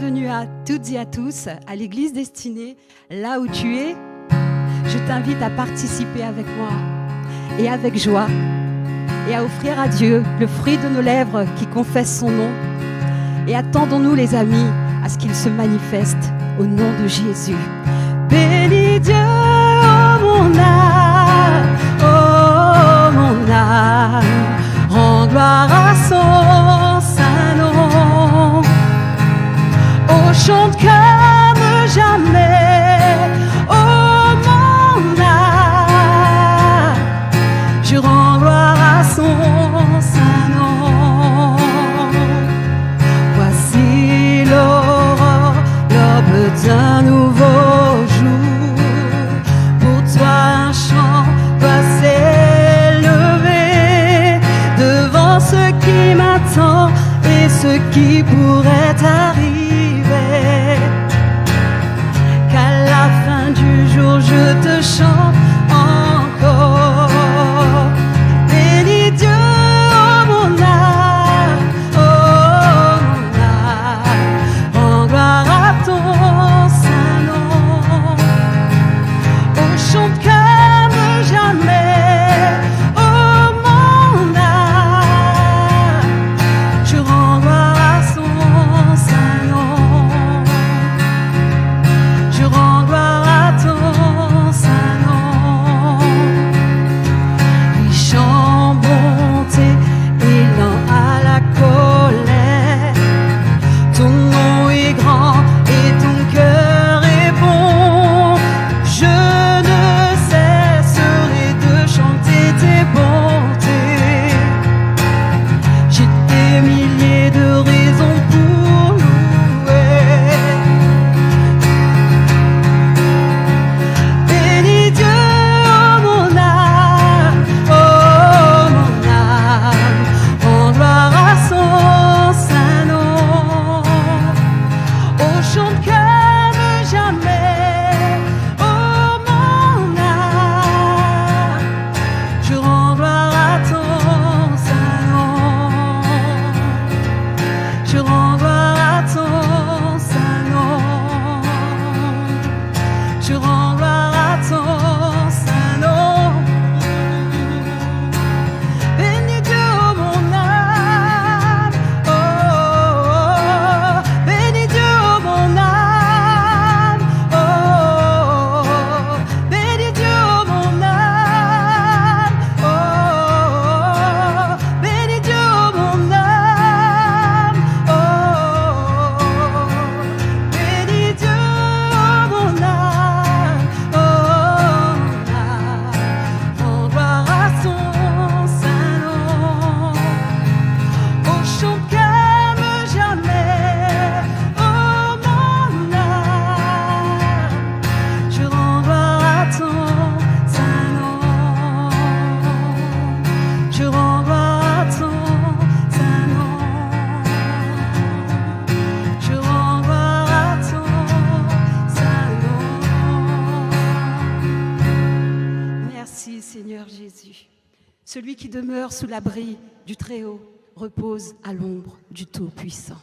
bienvenue à toutes et à tous à l'Église Destinée. Là où tu es, je t'invite à participer avec moi et avec joie et à offrir à Dieu le fruit de nos lèvres qui confesse son nom. Et attendons-nous, les amis, à ce qu'il se manifeste au nom de Jésus. Bénis Dieu, oh mon âme, rends gloire à son saint nom. Oh, chante comme jamais, oh mon âme, je rends gloire à son saint nom. Voici l'aurore, l'aube d'un nouveau jour. Pour toi un chant doit s'élever devant ce qui m'attend et ce qui pourrait arriver. Qu'à la fin du jour je te chante encore. Bénis Dieu, oh mon âme, rends gloire à ton saint nom. Oh, chante comme jamais, oh mon âme, je rends gloire à son saint nom. Je rends gloire à ton saint nom. Riche en bonté et lent à la colère, ton nom est grand et ton cœur est bon. Je ne cesserai de chanter tes bontés. J'ai des milliers de raisons pour louer. Bénis Dieu, oh mon âme, rends gloire à son saint nom. Oh, chante comme jamais, oh mon âme, je rends gloire à ton saint nom. Je rends gloire à ton saint nom. Je rends gloire à ton saint nom. Bénis Dieu, oh mon âme, bénis Dieu, oh mon âme, bénis Dieu, oh mon âme, bénis Dieu, oh mon âme, bénis Dieu, oh mon âme, rends gloire à son saint nom. Oh, chante comme jamais, oh mon âme, je rends gloire à ton saint nom. Je rends gloire à ton saint nom. Je rends gloire à ton saint nom. Merci Seigneur Jésus. Celui qui demeure sous l'abri du Très-Haut repose à l'ombre du Tout-Puissant.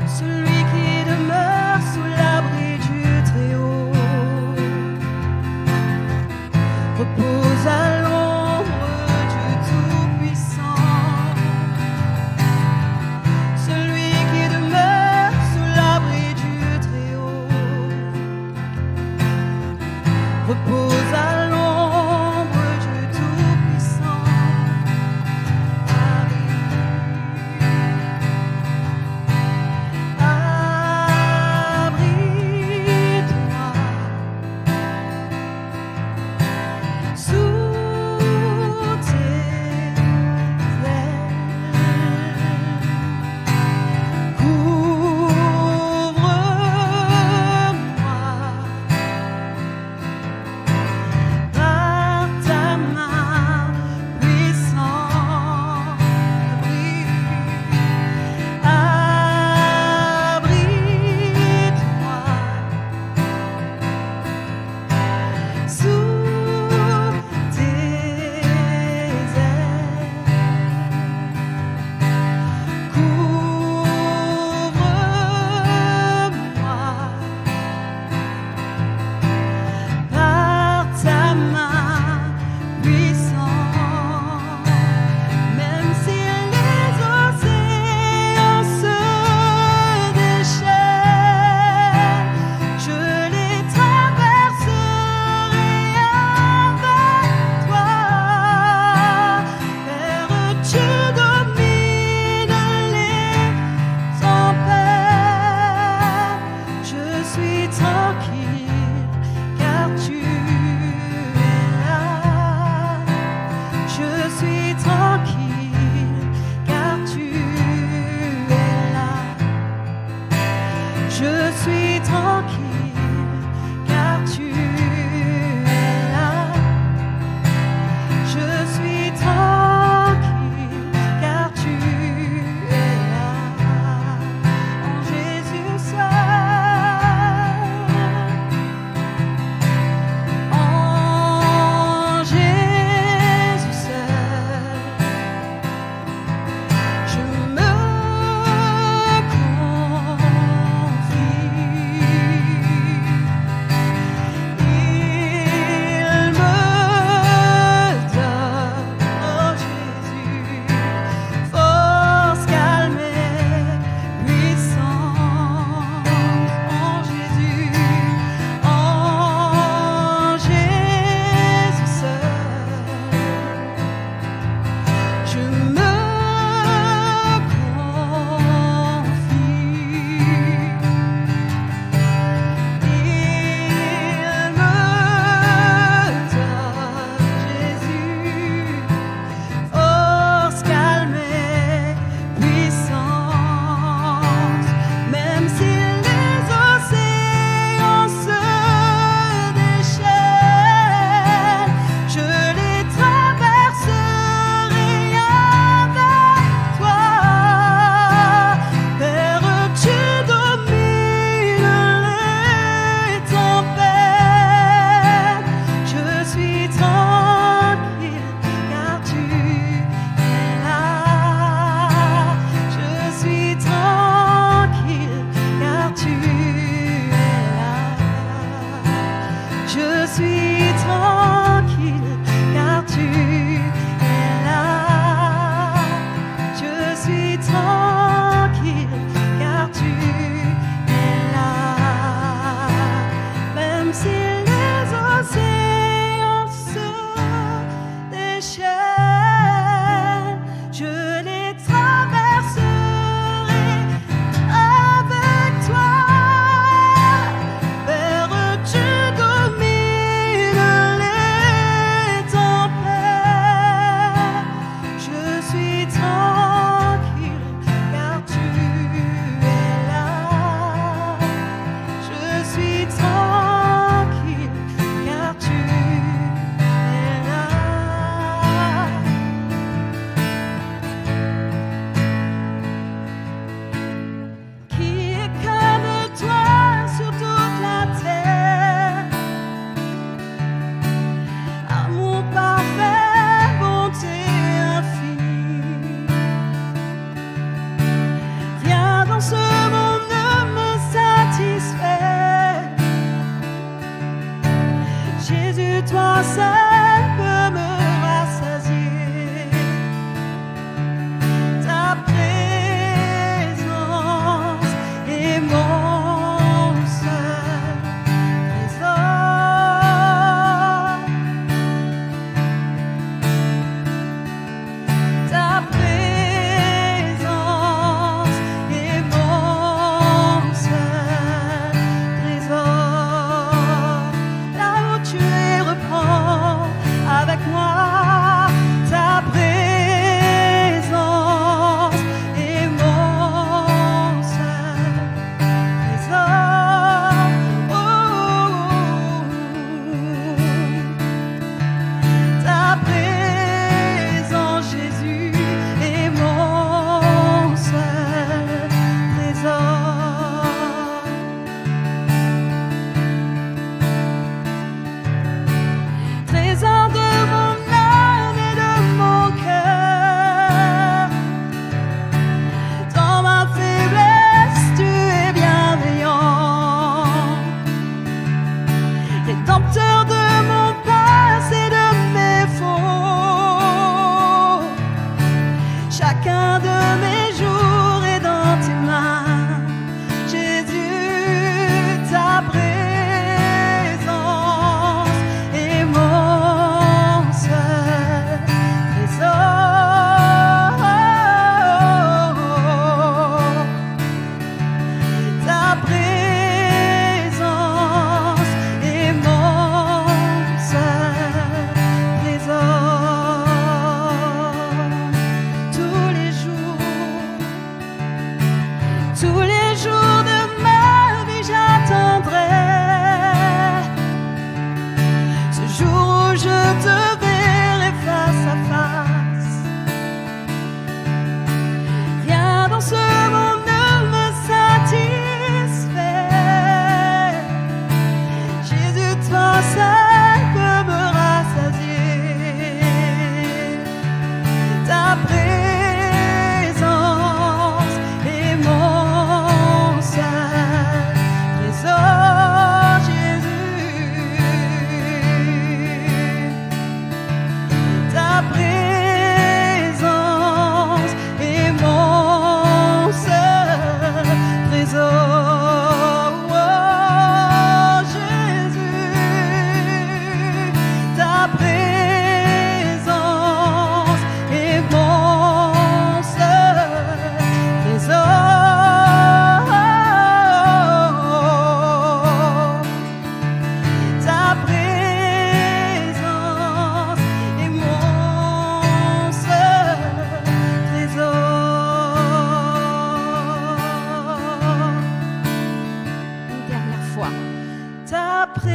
Celui qui demeure sous l'abri du Très-Haut repose à l'ombre du Tout-Puissant. Celui qui demeure sous l'abri du Très-Haut repose à l'ombre du Tout-Puissant. Abrite-moi sous tes ailes. Couvre-moi Je suis tranquille car tu es là. Je suis tranquille car tu es là. Même si les océans se déchaînent, je les traverserai avec toi. Père, tu domines les tempêtes. Je suis tranquille car tu es là. Je suis tranquille car tu es là. Qui est comme toi sur toute la terre? Amour parfait, bonté infinie. Viens dans ce monde me satisfaire. Jésus, toi seul peux me rassasier. Ta présence est mon seul trésor. Ta présence est mon seul trésor. Là où tu es, reprends avec moi. Ta présence est mon seul trésor. Ta présence, Jésus, est mon seul trésor. Trésor de mon âme et de mon cœur. Dans ma faiblesse, tu es bienveillant. Rédempteur de mon passé, de mes faux. Chacun de mes jours est dans tes mains. Jésus, ta présence est mon seul trésor. Ta présence est mon seul trésor. Tous les jours de ma vie, j'attendrai ce jour où je te verrai face à face. Rien dans ce monde ne me satisfait. Jésus, toi seul peux me rassasier. Ta présence est mon seul trésor, Jésus. Ta présence est mon seul trésor, oh, Jésus. Ta présence est mon seul trésor. Ta présence est mon seul trésor. Une dernière fois. Ta présence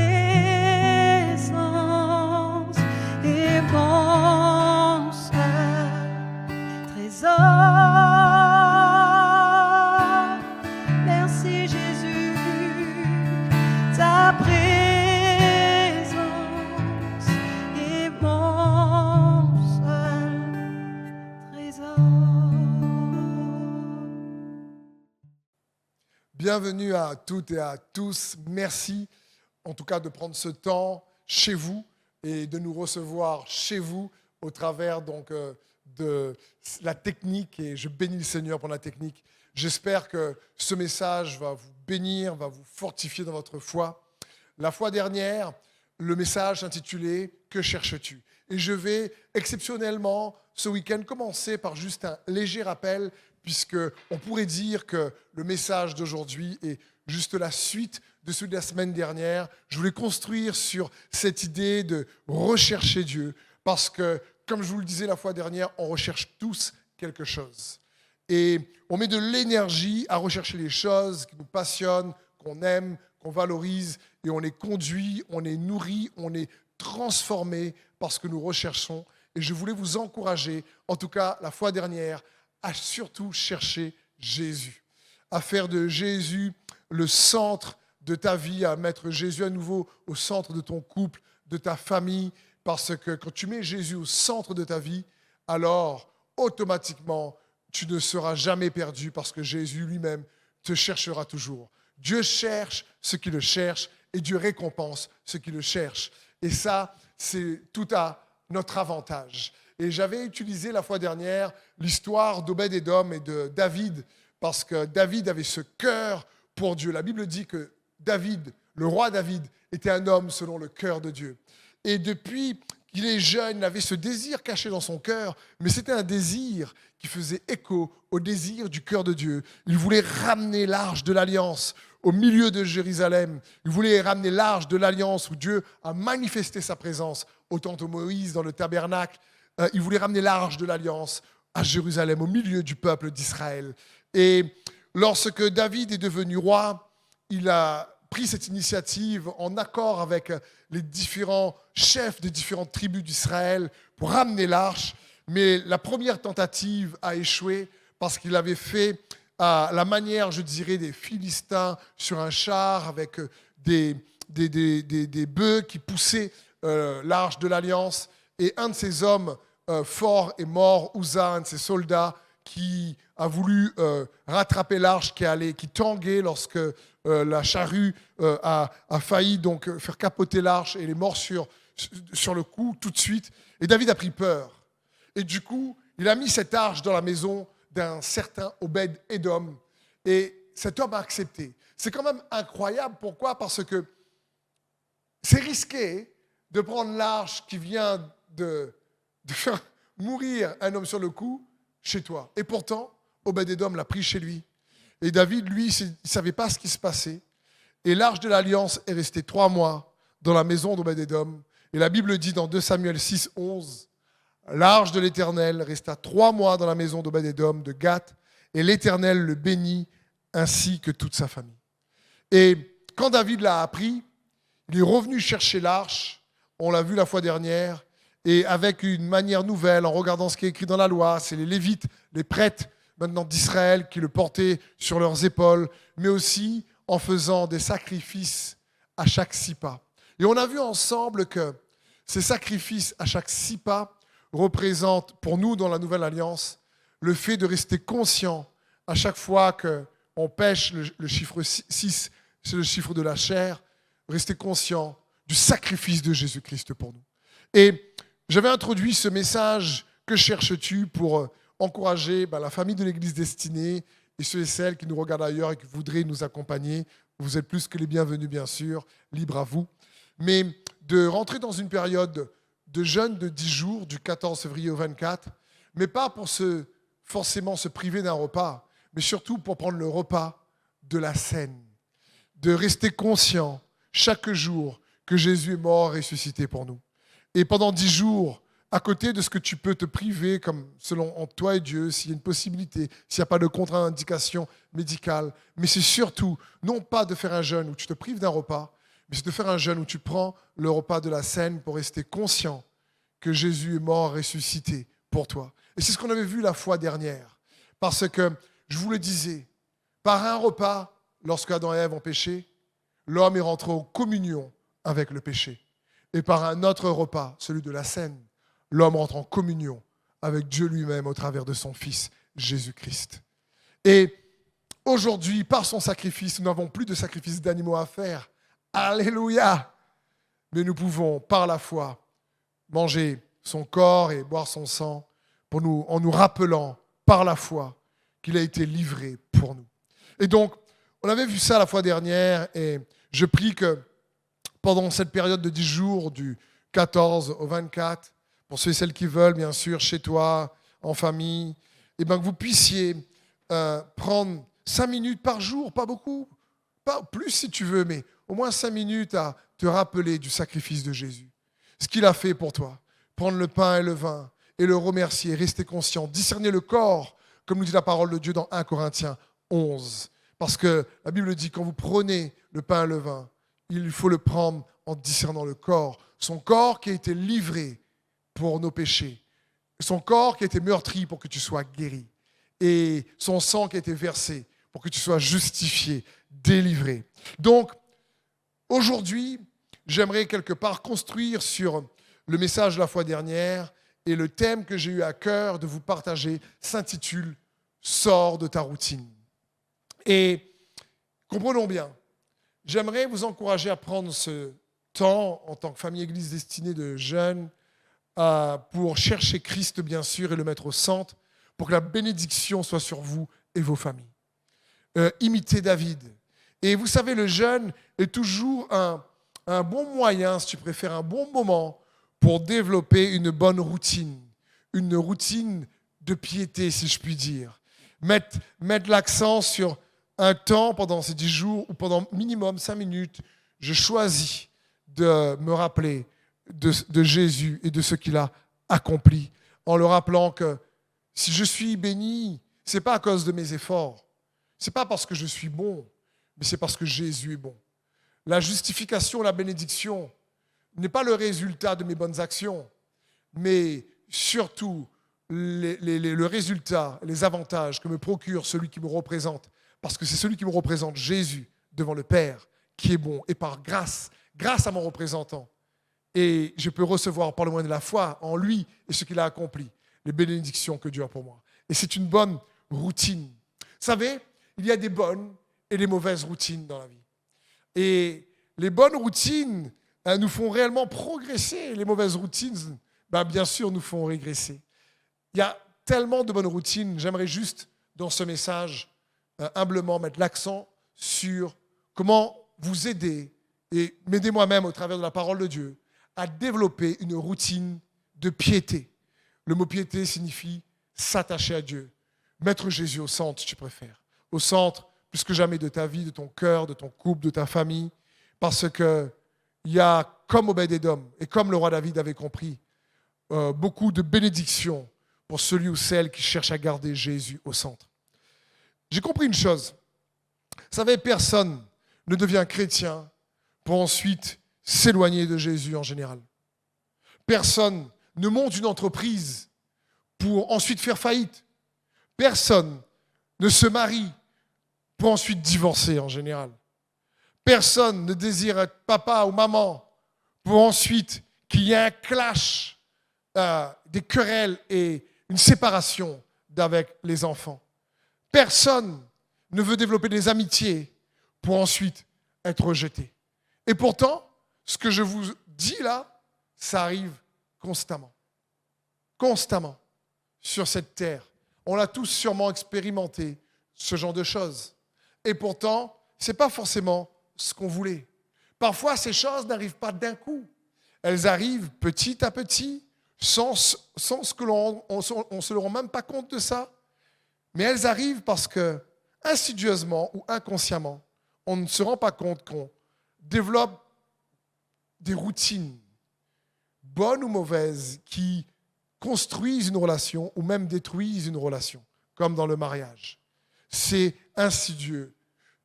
est mon seul trésor. Merci Jésus. Ta présence est mon seul trésor. Bienvenue à toutes et à tous. Merci en tout cas de prendre ce temps chez vous et de nous recevoir chez vous au travers donc de la technique, et je bénis le Seigneur pour la technique. J'espère que ce message va vous bénir, va vous fortifier dans votre foi. La fois dernière, le message intitulé « Que cherches-tu » ? Et je vais exceptionnellement ce week-end commencer par juste un léger rappel, puisqu'on pourrait dire que le message d'aujourd'hui est juste la suite de celui de la semaine dernière. Je voulais construire sur cette idée de rechercher Dieu, parce que, comme je vous le disais la fois dernière, on recherche tous quelque chose. Et on met de l'énergie à rechercher les choses qui nous passionnent, qu'on aime, qu'on valorise, et on est conduit, on est nourri, on est transformé par ce que nous recherchons. Et je voulais vous encourager, en tout cas la fois dernière, à surtout chercher Jésus, à faire de Jésus le centre de ta vie, à mettre Jésus à nouveau au centre de ton couple, de ta famille, parce que quand tu mets Jésus au centre de ta vie, alors automatiquement, tu ne seras jamais perdu, parce que Jésus lui-même te cherchera toujours. Dieu cherche ceux qui le cherchent et Dieu récompense ceux qui le cherchent. Et ça, c'est tout à notre avantage. Et j'avais utilisé la fois dernière l'histoire d'Obed-Édom et de David, parce que David avait ce cœur pour Dieu. La Bible dit que David, le roi David, était un homme selon le cœur de Dieu. Et depuis qu'il est jeune, il avait ce désir caché dans son cœur, mais c'était un désir qui faisait écho au désir du cœur de Dieu. Il voulait ramener l'arche de l'Alliance au milieu de Jérusalem. Il voulait ramener l'arche de l'Alliance où Dieu a manifesté sa présence au temps de Moïse, dans le tabernacle. Il voulait ramener l'arche de l'Alliance à Jérusalem, au milieu du peuple d'Israël. Et lorsque David est devenu roi, il a pris cette initiative en accord avec les différents chefs des différentes tribus d'Israël pour ramener l'arche. Mais la première tentative a échoué parce qu'il avait fait à la manière, je dirais, des Philistins sur un char avec des bœufs qui poussaient l'arche de l'Alliance. Et un de ces hommes forts est mort, Uza, un de ses soldats, qui a voulu rattraper l'arche qui tanguait lorsque la charrue a failli donc faire capoter l'arche, et il est mort sur le coup tout de suite. Et David a pris peur. Et du coup, il a mis cette arche dans la maison d'un certain Obed-Édom. Et cet homme a accepté. C'est quand même incroyable. Pourquoi ? Parce que c'est risqué de prendre l'arche qui vient de faire mourir un homme sur le coup chez toi. Et pourtant, Obed-Édom l'a pris chez lui. Et David, lui, il ne savait pas ce qui se passait. Et l'arche de l'Alliance est restée 3 mois dans la maison d'Obed-Édom. Et la Bible dit dans 2 Samuel 6, 11, l'arche de l'Éternel resta 3 mois dans la maison d'Obed-Édom de Gath, et l'Éternel le bénit ainsi que toute sa famille. Et quand David l'a appris, il est revenu chercher l'arche, on l'a vu la fois dernière, et avec une manière nouvelle, en regardant ce qui est écrit dans la loi, c'est les Lévites, les prêtres maintenant d'Israël qui le portaient sur leurs épaules, mais aussi en faisant des sacrifices à chaque 6 pas. Et on a vu ensemble que ces sacrifices à chaque 6 pas représentent pour nous dans la Nouvelle Alliance le fait de rester conscient à chaque fois qu'on pêche, le chiffre 6, c'est le chiffre de la chair, rester conscient du sacrifice de Jésus-Christ pour nous. Et j'avais introduit ce message « Que cherches-tu » pour encourager la famille de l'Église Destinée et ceux et celles qui nous regardent ailleurs et qui voudraient nous accompagner. Vous êtes plus que les bienvenus, bien sûr, libre à vous. Mais de rentrer dans une période de jeûne de 10 jours, du 14 février au 24, mais pas pour forcément se priver d'un repas, mais surtout pour prendre le repas de la scène, de rester conscient chaque jour que Jésus est mort et ressuscité pour nous. Et pendant 10 jours, à côté de ce que tu peux te priver, comme selon entre toi et Dieu, s'il y a une possibilité, s'il n'y a pas de contre-indication médicale, mais c'est surtout, non pas de faire un jeûne où tu te prives d'un repas, mais c'est de faire un jeûne où tu prends le repas de la scène pour rester conscient que Jésus est mort, ressuscité pour toi. Et c'est ce qu'on avait vu la fois dernière. Parce que, je vous le disais, par un repas, lorsque Adam et Ève ont péché, l'homme est rentré en communion avec le péché. Et par un autre repas, celui de la scène, l'homme rentre en communion avec Dieu lui-même au travers de son Fils, Jésus-Christ. Et aujourd'hui, par son sacrifice, nous n'avons plus de sacrifice d'animaux à faire Alléluia. Mais nous pouvons, par la foi, manger son corps et boire son sang en nous rappelant, par la foi, qu'il a été livré pour nous. Et donc, on avait vu ça la fois dernière et je prie que pendant cette période de 10 jours, du 14 au 24, pour ceux et celles qui veulent, bien sûr, chez toi, en famille, et que vous puissiez prendre 5 minutes par jour, pas beaucoup, pas plus si tu veux, mais au moins 5 minutes à te rappeler du sacrifice de Jésus. Ce qu'il a fait pour toi. Prendre le pain et le vin et le remercier, rester conscient, discerner le corps, comme nous dit la parole de Dieu dans 1 Corinthiens 11. Parce que la Bible dit, quand vous prenez le pain et le vin, il faut le prendre en discernant le corps. Son corps qui a été livré pour nos péchés. Son corps qui a été meurtri pour que tu sois guéri. Et son sang qui a été versé pour que tu sois justifié, délivré. Donc, aujourd'hui, j'aimerais quelque part construire sur le message de la fois dernière et le thème que j'ai eu à cœur de vous partager s'intitule « Sors de ta routine ». Et comprenons bien, j'aimerais vous encourager à prendre ce temps en tant que famille Église destinée de jeunes pour chercher Christ, bien sûr, et le mettre au centre, pour que la bénédiction soit sur vous et vos familles. Imitez David. Et vous savez, le jeûne est toujours un bon moyen, si tu préfères, un bon moment pour développer une bonne routine. Une routine de piété, si je puis dire. Mettre l'accent sur un temps pendant ces 10 jours ou pendant minimum 5 minutes, je choisis de me rappeler de Jésus et de ce qu'il a accompli, en le rappelant que si je suis béni, ce n'est pas à cause de mes efforts, ce n'est pas parce que je suis bon, mais c'est parce que Jésus est bon. La justification, la bénédiction n'est pas le résultat de mes bonnes actions, mais surtout le résultat, les avantages que me procure celui qui me représente, parce que c'est celui qui me représente, Jésus, devant le Père, qui est bon, et par grâce à mon représentant, et je peux recevoir par le moyen de la foi en lui et ce qu'il a accompli, les bénédictions que Dieu a pour moi. Et c'est une bonne routine. Vous savez, il y a des bonnes et des mauvaises routines dans la vie. Et les bonnes routines nous font réellement progresser. Les mauvaises routines, bien sûr, nous font régresser. Il y a tellement de bonnes routines. J'aimerais juste, dans ce message, humblement mettre l'accent sur comment vous aider et m'aider moi-même au travers de la parole de Dieu à développer une routine de piété. Le mot piété signifie s'attacher à Dieu. Mettre Jésus au centre, si tu préfères. Au centre, plus que jamais, de ta vie, de ton cœur, de ton couple, de ta famille. Parce qu'il y a, comme Obed-Édom et comme le roi David avait compris, beaucoup de bénédictions pour celui ou celle qui cherche à garder Jésus au centre. J'ai compris une chose. Vous savez, personne ne devient chrétien pour ensuite s'éloigner de Jésus en général. Personne ne monte une entreprise pour ensuite faire faillite. Personne ne se marie pour ensuite divorcer en général. Personne ne désire être papa ou maman pour ensuite qu'il y ait un clash, des querelles et une séparation avec les enfants. Personne ne veut développer des amitiés pour ensuite être rejeté. Et pourtant, ce que je vous dis là, ça arrive constamment. Constamment sur cette terre. On l'a tous sûrement expérimenté, ce genre de choses. Et pourtant, ce n'est pas forcément ce qu'on voulait. Parfois, ces choses n'arrivent pas d'un coup. Elles arrivent petit à petit, sans que l'on ne se rend même pas compte de ça. Mais elles arrivent parce que, insidieusement ou inconsciemment, on ne se rend pas compte qu'on développe des routines, bonnes ou mauvaises, qui construisent une relation ou même détruisent une relation, comme dans le mariage. C'est insidieux.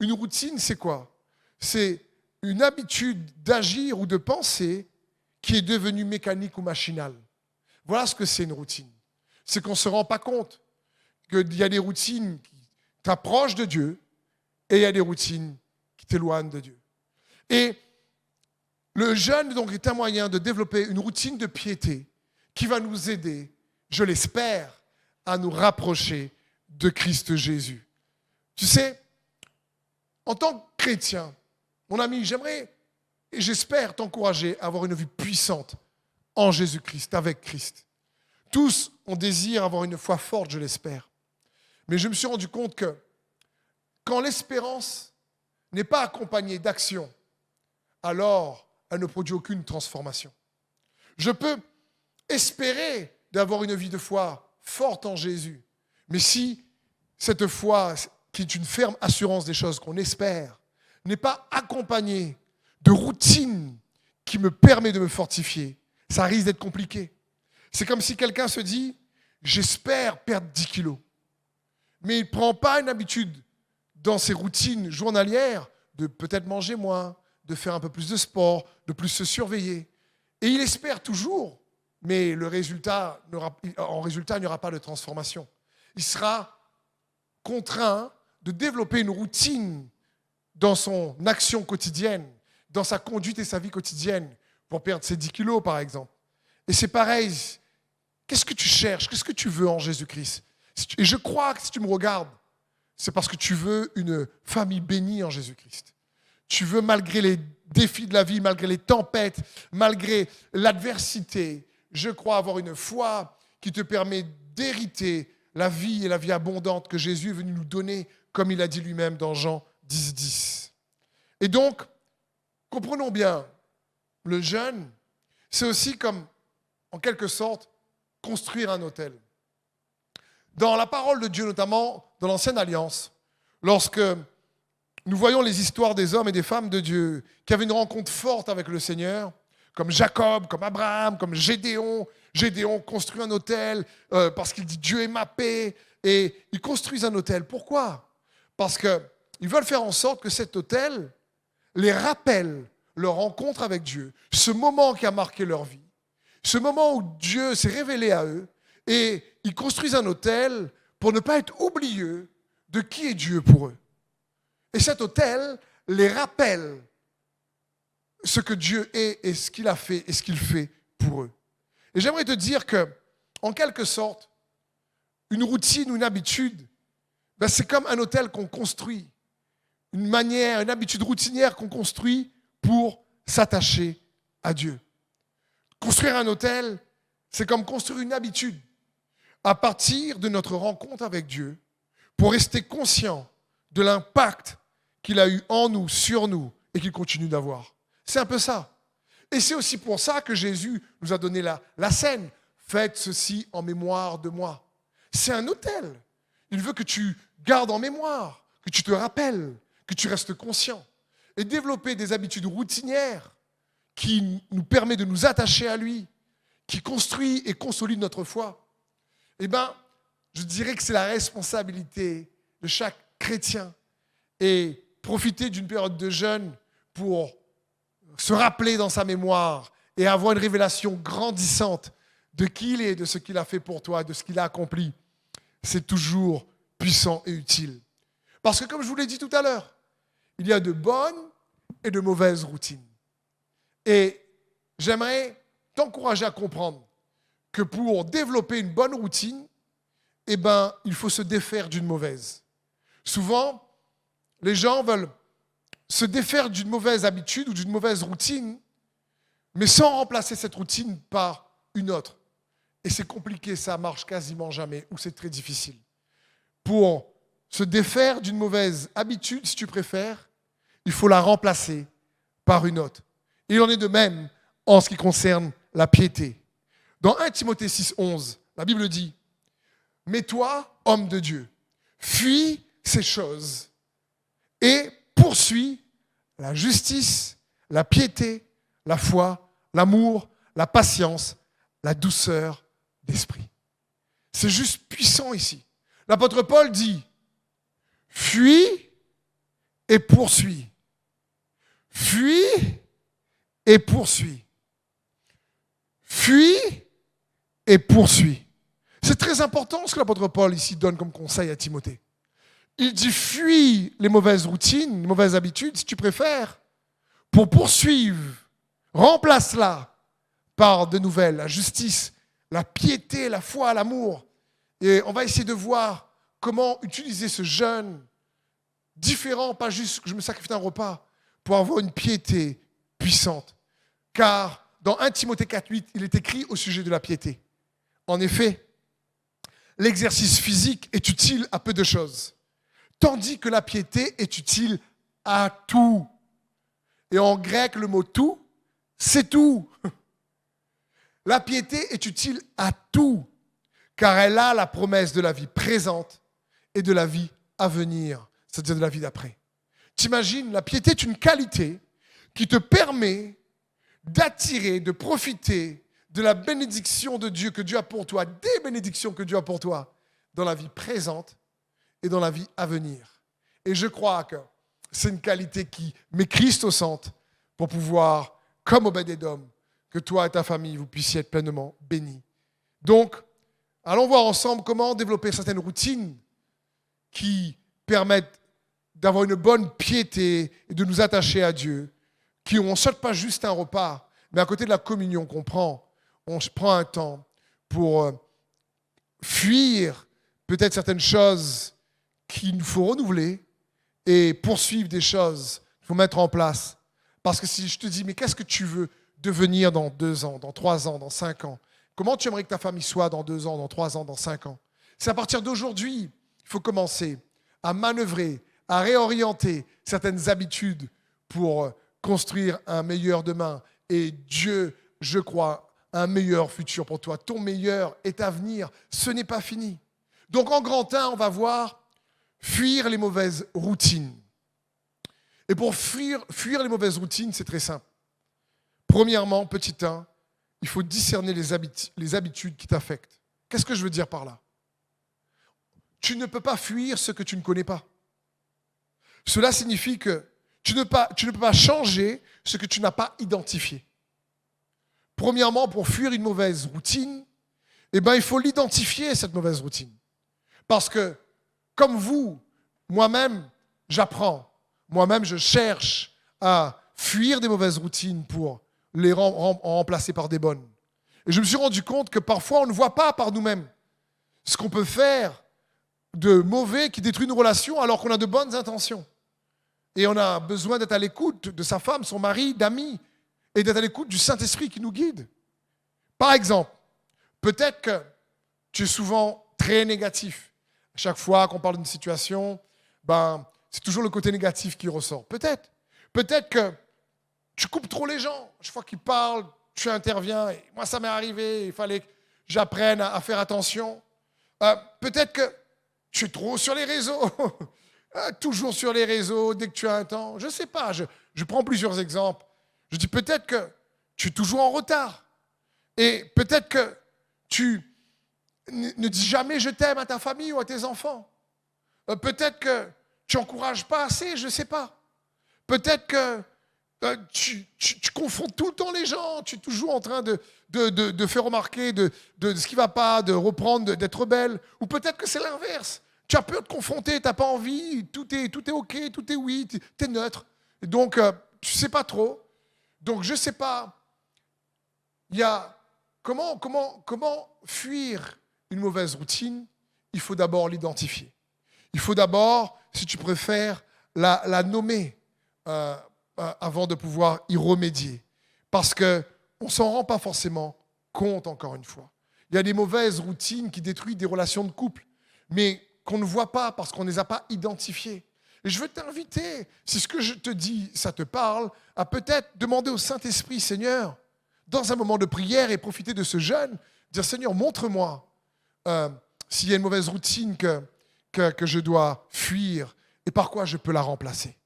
Une routine, c'est quoi? C'est une habitude d'agir ou de penser qui est devenue mécanique ou machinale. Voilà ce que c'est une routine. C'est qu'on ne se rend pas compte qu'il y a des routines qui t'approchent de Dieu et il y a des routines qui t'éloignent de Dieu. Et le jeûne, donc, est un moyen de développer une routine de piété qui va nous aider, je l'espère, à nous rapprocher de Christ Jésus. Tu sais, en tant que chrétien, mon ami, j'aimerais Et j'espère t'encourager à avoir une vie puissante en Jésus-Christ, avec Christ. Tous, on désire avoir une foi forte, je l'espère. Mais je me suis rendu compte que quand l'espérance n'est pas accompagnée d'action, alors elle ne produit aucune transformation. Je peux espérer d'avoir une vie de foi forte en Jésus, mais si cette foi, qui est une ferme assurance des choses qu'on espère, n'est pas accompagnée de routine qui me permet de me fortifier, ça risque d'être compliqué. C'est comme si quelqu'un se dit « j'espère perdre 10 kilos ». Mais il ne prend pas une habitude dans ses routines journalières de peut-être manger moins, de faire un peu plus de sport, de plus se surveiller. Et il espère toujours, mais en résultat, il n'y aura pas de transformation. Il sera contraint de développer une routine dans son action quotidienne, dans sa conduite et sa vie quotidienne, pour perdre ses 10 kilos, par exemple. Et c'est pareil. Qu'est-ce que tu cherches? Qu'est-ce que tu veux en Jésus-Christ? Et je crois que si tu me regardes, c'est parce que tu veux une famille bénie en Jésus-Christ. Tu veux, malgré les défis de la vie, malgré les tempêtes, malgré l'adversité, je crois avoir une foi qui te permet d'hériter la vie et la vie abondante que Jésus est venu nous donner, comme il a dit lui-même dans Jean 10, 10. Et donc, comprenons bien, le jeûne, c'est aussi comme, en quelque sorte, construire un autel. Dans la parole de Dieu, notamment dans l'Ancienne Alliance, lorsque nous voyons les histoires des hommes et des femmes de Dieu qui avaient une rencontre forte avec le Seigneur, comme Jacob, comme Abraham, comme Gédéon. Gédéon construit un autel parce qu'il dit Dieu est ma paix. Et ils construisent un autel. Pourquoi? Parce qu'ils veulent faire en sorte que cet autel les rappelle leur rencontre avec Dieu, ce moment qui a marqué leur vie, ce moment où Dieu s'est révélé à eux. Et ils construisent un autel pour ne pas être oublieux de qui est Dieu pour eux. Et cet autel les rappelle ce que Dieu est et ce qu'il a fait et ce qu'il fait pour eux. Et j'aimerais te dire que, en quelque sorte, une routine ou une habitude, c'est comme un autel qu'on construit, une manière, une habitude routinière qu'on construit pour s'attacher à Dieu. Construire un autel, c'est comme construire une habitude à partir de notre rencontre avec Dieu pour rester conscient de l'impact qu'il a eu en nous, sur nous et qu'il continue d'avoir. C'est un peu ça. Et c'est aussi pour ça que Jésus nous a donné la scène. Faites ceci en mémoire de moi. C'est un autel. Il veut que tu gardes en mémoire, que tu te rappelles, que tu restes conscient. Et développer des habitudes routinières qui nous permettent de nous attacher à lui, qui construit et consolide notre foi. Eh bien, je dirais que c'est la responsabilité de chaque chrétien. Et profiter d'une période de jeûne pour se rappeler dans sa mémoire et avoir une révélation grandissante de qui il est, de ce qu'il a fait pour toi, de ce qu'il a accompli, c'est toujours puissant et utile. Parce que comme je vous l'ai dit tout à l'heure, il y a de bonnes et de mauvaises routines. Et j'aimerais t'encourager à comprendre que pour développer une bonne routine, eh ben, il faut se défaire d'une mauvaise. Souvent, les gens veulent se défaire d'une mauvaise habitude ou d'une mauvaise routine, mais sans remplacer cette routine par une autre. Et c'est compliqué, ça marche quasiment jamais, ou c'est très difficile. Pour se défaire d'une mauvaise habitude, si tu préfères, il faut la remplacer par une autre. Et il en est de même en ce qui concerne la piété. Dans 1 Timothée 6, 11, la Bible dit « Mais toi, homme de Dieu, fuis ces choses et poursuis la justice, la piété, la foi, l'amour, la patience, la douceur d'esprit. » C'est juste puissant ici. L'apôtre Paul dit « Fuis et poursuis. Fuis et poursuis. Fuis et poursuis. » C'est très important ce que l'apôtre Paul ici donne comme conseil à Timothée. Il dit fuis les mauvaises routines, les mauvaises habitudes, si tu préfères, pour poursuivre. Remplace-la par de nouvelles, la justice, la piété, la foi, l'amour. Et on va essayer de voir comment utiliser ce jeûne différent, pas juste que je me sacrifie un repas, pour avoir une piété puissante. Car dans 1 Timothée 4,8, il est écrit au sujet de la piété. En effet, l'exercice physique est utile à peu de choses, tandis que la piété est utile à tout. Et en grec, le mot tout, c'est tout. La piété est utile à tout, car elle a la promesse de la vie présente et de la vie à venir, c'est-à-dire de la vie d'après. T'imagines, la piété est une qualité qui te permet d'attirer, de profiter de la bénédiction de Dieu que Dieu a pour toi, des bénédictions que Dieu a pour toi dans la vie présente et dans la vie à venir. Et je crois que c'est une qualité qui met Christ au centre pour pouvoir, comme Obed-Édom, que toi et ta famille, vous puissiez être pleinement bénis. Donc, allons voir ensemble comment développer certaines routines qui permettent d'avoir une bonne piété et de nous attacher à Dieu, qui on ne saute pas juste un repas, mais à côté de la communion qu'on prend, on prend un temps pour fuir peut-être certaines choses qu'il nous faut renouveler et poursuivre des choses qu'il faut mettre en place. Parce que si je te dis, mais qu'est-ce que tu veux devenir dans 2 ans, dans 3 ans, dans 5 ans? Comment tu aimerais que ta famille soit dans 2 ans, dans 3 ans, dans 5 ans? C'est à partir d'aujourd'hui qu'il faut commencer à manœuvrer, à réorienter certaines habitudes pour construire un meilleur demain. Et Dieu, je crois, a un meilleur futur pour toi. Ton meilleur est à venir. Ce n'est pas fini. Donc en grand 1, on va voir fuir les mauvaises routines. Et pour fuir les mauvaises routines, c'est très simple. Premièrement, petit 1, il faut discerner les habitudes qui t'affectent. Qu'est-ce que je veux dire par là? Tu ne peux pas fuir ce que tu ne connais pas. Cela signifie que tu ne peux pas changer ce que tu n'as pas identifié. Premièrement, pour fuir une mauvaise routine, il faut l'identifier, cette mauvaise routine. Parce que, comme vous, moi-même, j'apprends. Moi-même, je cherche à fuir des mauvaises routines pour les remplacer par des bonnes. Et je me suis rendu compte que parfois, on ne voit pas par nous-mêmes ce qu'on peut faire de mauvais qui détruit une relation alors qu'on a de bonnes intentions. Et on a besoin d'être à l'écoute de sa femme, son mari, d'amis, et d'être à l'écoute du Saint-Esprit qui nous guide. Par exemple, peut-être que tu es souvent très négatif. À chaque fois qu'on parle d'une situation, c'est toujours le côté négatif qui ressort. Peut-être. Peut-être que tu coupes trop les gens. Chaque fois qu'ils parlent, tu interviens. Et moi, ça m'est arrivé. Il fallait que j'apprenne à faire attention. Peut-être que tu es trop sur les réseaux. Toujours sur les réseaux, dès que tu as un temps. Je ne sais pas. Je prends plusieurs exemples. Je dis peut-être que tu es toujours en retard. Et peut-être que tu ne dis jamais je t'aime à ta famille ou à tes enfants. Peut-être que tu n'encourages pas assez, je ne sais pas. Peut-être que tu confonds tout le temps les gens. Tu es toujours en train de faire remarquer de ce qui ne va pas, de reprendre, d'être rebelle. Ou peut-être que c'est l'inverse. Tu as peur de confronter, tu n'as pas envie, tout est OK, tout est oui, tu es neutre. Et donc, tu ne sais pas trop. Donc, je ne sais pas. Il y a comment fuir une mauvaise routine? Il faut d'abord l'identifier. Il faut d'abord, si tu préfères, la nommer avant de pouvoir y remédier. Parce qu'on ne s'en rend pas forcément compte, encore une fois. Il y a des mauvaises routines qui détruisent des relations de couple, mais qu'on ne voit pas parce qu'on ne les a pas identifiées. Et je veux t'inviter, si ce que je te dis, ça te parle, à peut-être demander au Saint-Esprit, Seigneur, dans un moment de prière et profiter de ce jeûne, dire, Seigneur, montre-moi s'il y a une mauvaise routine que je dois fuir et par quoi je peux la remplacer.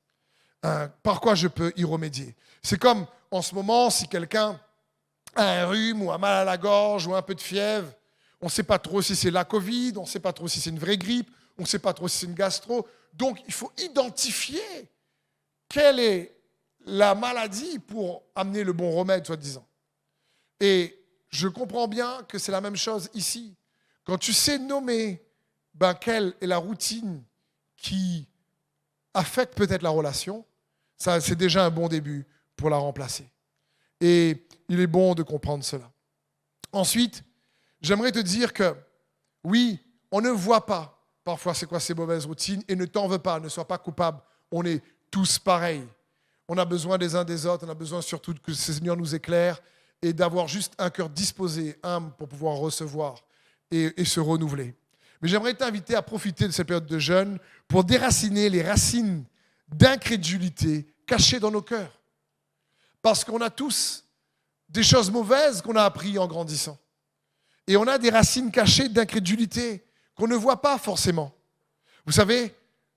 Par quoi je peux y remédier. C'est comme en ce moment, si quelqu'un a un rhume ou un mal à la gorge ou un peu de fièvre, on ne sait pas trop si c'est la Covid, on ne sait pas trop si c'est une vraie grippe, on ne sait pas trop si c'est une gastro. Donc, il faut identifier quelle est la maladie pour amener le bon remède, soi-disant. Et je comprends bien que c'est la même chose ici. Quand tu sais nommer quelle est la routine qui affecte peut-être la relation, ça, c'est déjà un bon début pour la remplacer. Et il est bon de comprendre cela. Ensuite, j'aimerais te dire que, oui, on ne voit pas parfois c'est quoi ces mauvaises routines et ne t'en veux pas, ne sois pas coupable. On est tous pareils. On a besoin des uns des autres. On a besoin surtout que le Seigneur nous éclaire et d'avoir juste un cœur disposé, humble, pour pouvoir recevoir et se renouveler. Mais j'aimerais t'inviter à profiter de cette période de jeûne pour déraciner les racines d'incrédulité cachées dans nos cœurs. Parce qu'on a tous des choses mauvaises qu'on a apprises en grandissant. Et on a des racines cachées d'incrédulité qu'on ne voit pas forcément. Vous savez,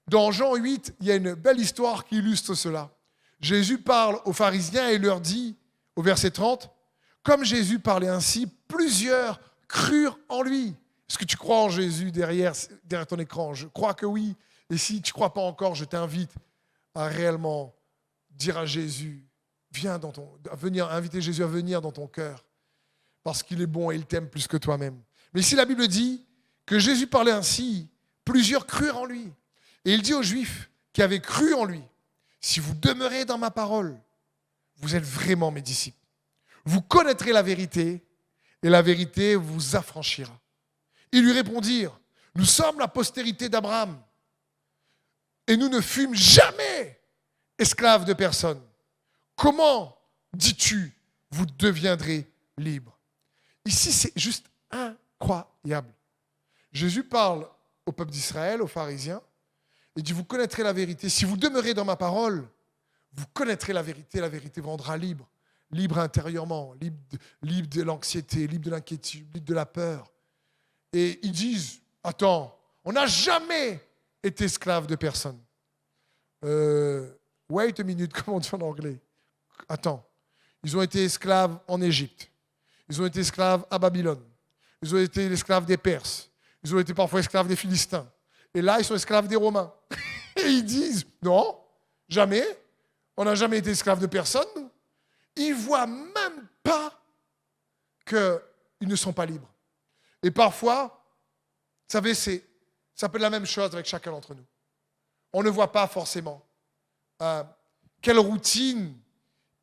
dans Jean 8, il y a une belle histoire qui illustre cela. Jésus parle aux pharisiens et leur dit, au verset 30, « Comme Jésus parlait ainsi, plusieurs crurent en lui. » Est-ce que tu crois en Jésus derrière ton écran? Je crois que oui. Et si tu ne crois pas encore, je t'invite à réellement dire à Jésus, inviter Jésus à venir dans ton cœur, parce qu'il est bon et il t'aime plus que toi-même. Mais ici, la Bible dit que Jésus parlait ainsi, plusieurs crurent en lui. Et il dit aux Juifs qui avaient cru en lui, « Si vous demeurez dans ma parole, vous êtes vraiment mes disciples. Vous connaîtrez la vérité, et la vérité vous affranchira. » Ils lui répondirent, « Nous sommes la postérité d'Abraham, et nous ne fûmes jamais esclaves de personne. Comment, dis-tu, vous deviendrez libres ?» Ici, c'est juste incroyable. Jésus parle au peuple d'Israël, aux pharisiens, et dit, vous connaîtrez la vérité. Si vous demeurez dans ma parole, vous connaîtrez la vérité vous rendra libre. Libre intérieurement, libre de l'anxiété, libre de l'inquiétude, libre de la peur. Et ils disent, attends, on n'a jamais été esclave de personne. Wait a minute, comment on dit en anglais? Attends, ils ont été esclaves en Égypte. Ils ont été esclaves à Babylone. Ils ont été esclaves des Perses. Ils ont été parfois esclaves des Philistins. Et là, ils sont esclaves des Romains. Et ils disent, non, jamais. On n'a jamais été esclaves de personne, nous. Ils ne voient même pas qu'ils ne sont pas libres. Et parfois, vous savez, ça peut être la même chose avec chacun d'entre nous. On ne voit pas forcément quelle routine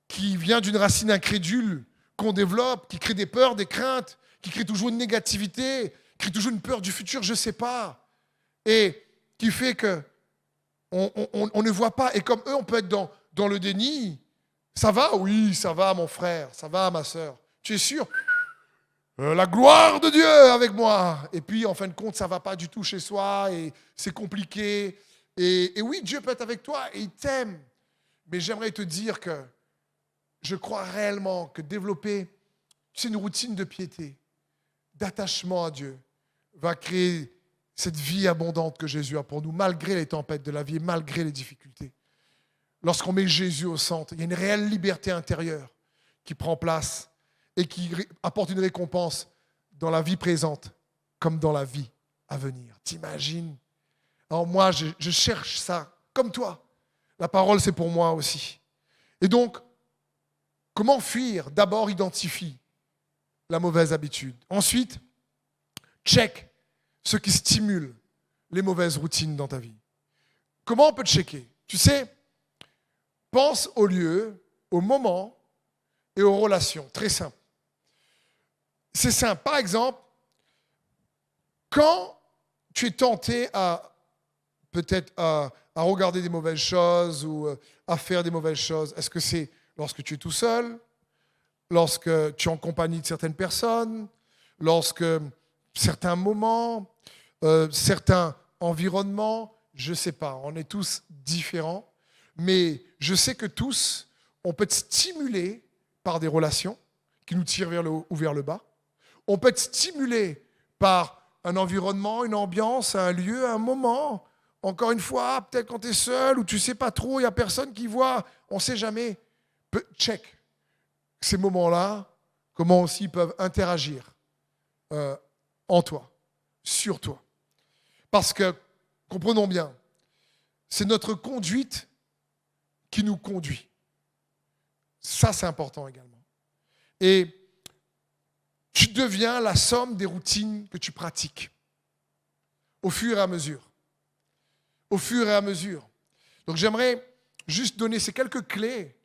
qui vient d'une racine incrédule qu'on développe, qui crée des peurs, des craintes, qui crée toujours une négativité, qui crée toujours une peur du futur, je ne sais pas. Et qui fait que on ne voit pas. Et comme eux, on peut être dans le déni. Ça va? Oui, ça va, mon frère. Ça va, ma sœur. Tu es sûr? La gloire de Dieu avec moi. Et puis, en fin de compte, ça ne va pas du tout chez soi et c'est compliqué. Et oui, Dieu peut être avec toi et il t'aime. Mais j'aimerais te dire que je crois réellement que développer une routine de piété, d'attachement à Dieu, va créer cette vie abondante que Jésus a pour nous, malgré les tempêtes de la vie, malgré les difficultés. Lorsqu'on met Jésus au centre, il y a une réelle liberté intérieure qui prend place et qui apporte une récompense dans la vie présente comme dans la vie à venir. T'imagines? Alors moi, je cherche ça comme toi. La parole, c'est pour moi aussi. Et donc, comment fuir? D'abord, identifie la mauvaise habitude. Ensuite, check ce qui stimule les mauvaises routines dans ta vie. Comment on peut checker? Tu sais, pense au lieu, au moment et aux relations. Très simple. C'est simple. Par exemple, quand tu es tenté à peut-être à regarder des mauvaises choses ou à faire des mauvaises choses, est-ce que c'est lorsque tu es tout seul, lorsque tu es en compagnie de certaines personnes, lorsque certains moments, certains environnements, je ne sais pas, on est tous différents, mais je sais que tous, on peut être stimulés par des relations qui nous tirent vers le haut ou vers le bas. On peut être stimulé par un environnement, une ambiance, un lieu, un moment. Encore une fois, peut-être quand tu es seul ou tu ne sais pas trop, il n'y a personne qui voit, on ne sait jamais. Check ces moments-là, comment aussi ils peuvent interagir en toi, sur toi. Parce que, comprenons bien, c'est notre conduite qui nous conduit. Ça, c'est important également. Et tu deviens la somme des routines que tu pratiques au fur et à mesure. Au fur et à mesure. Donc, j'aimerais juste donner ces quelques clés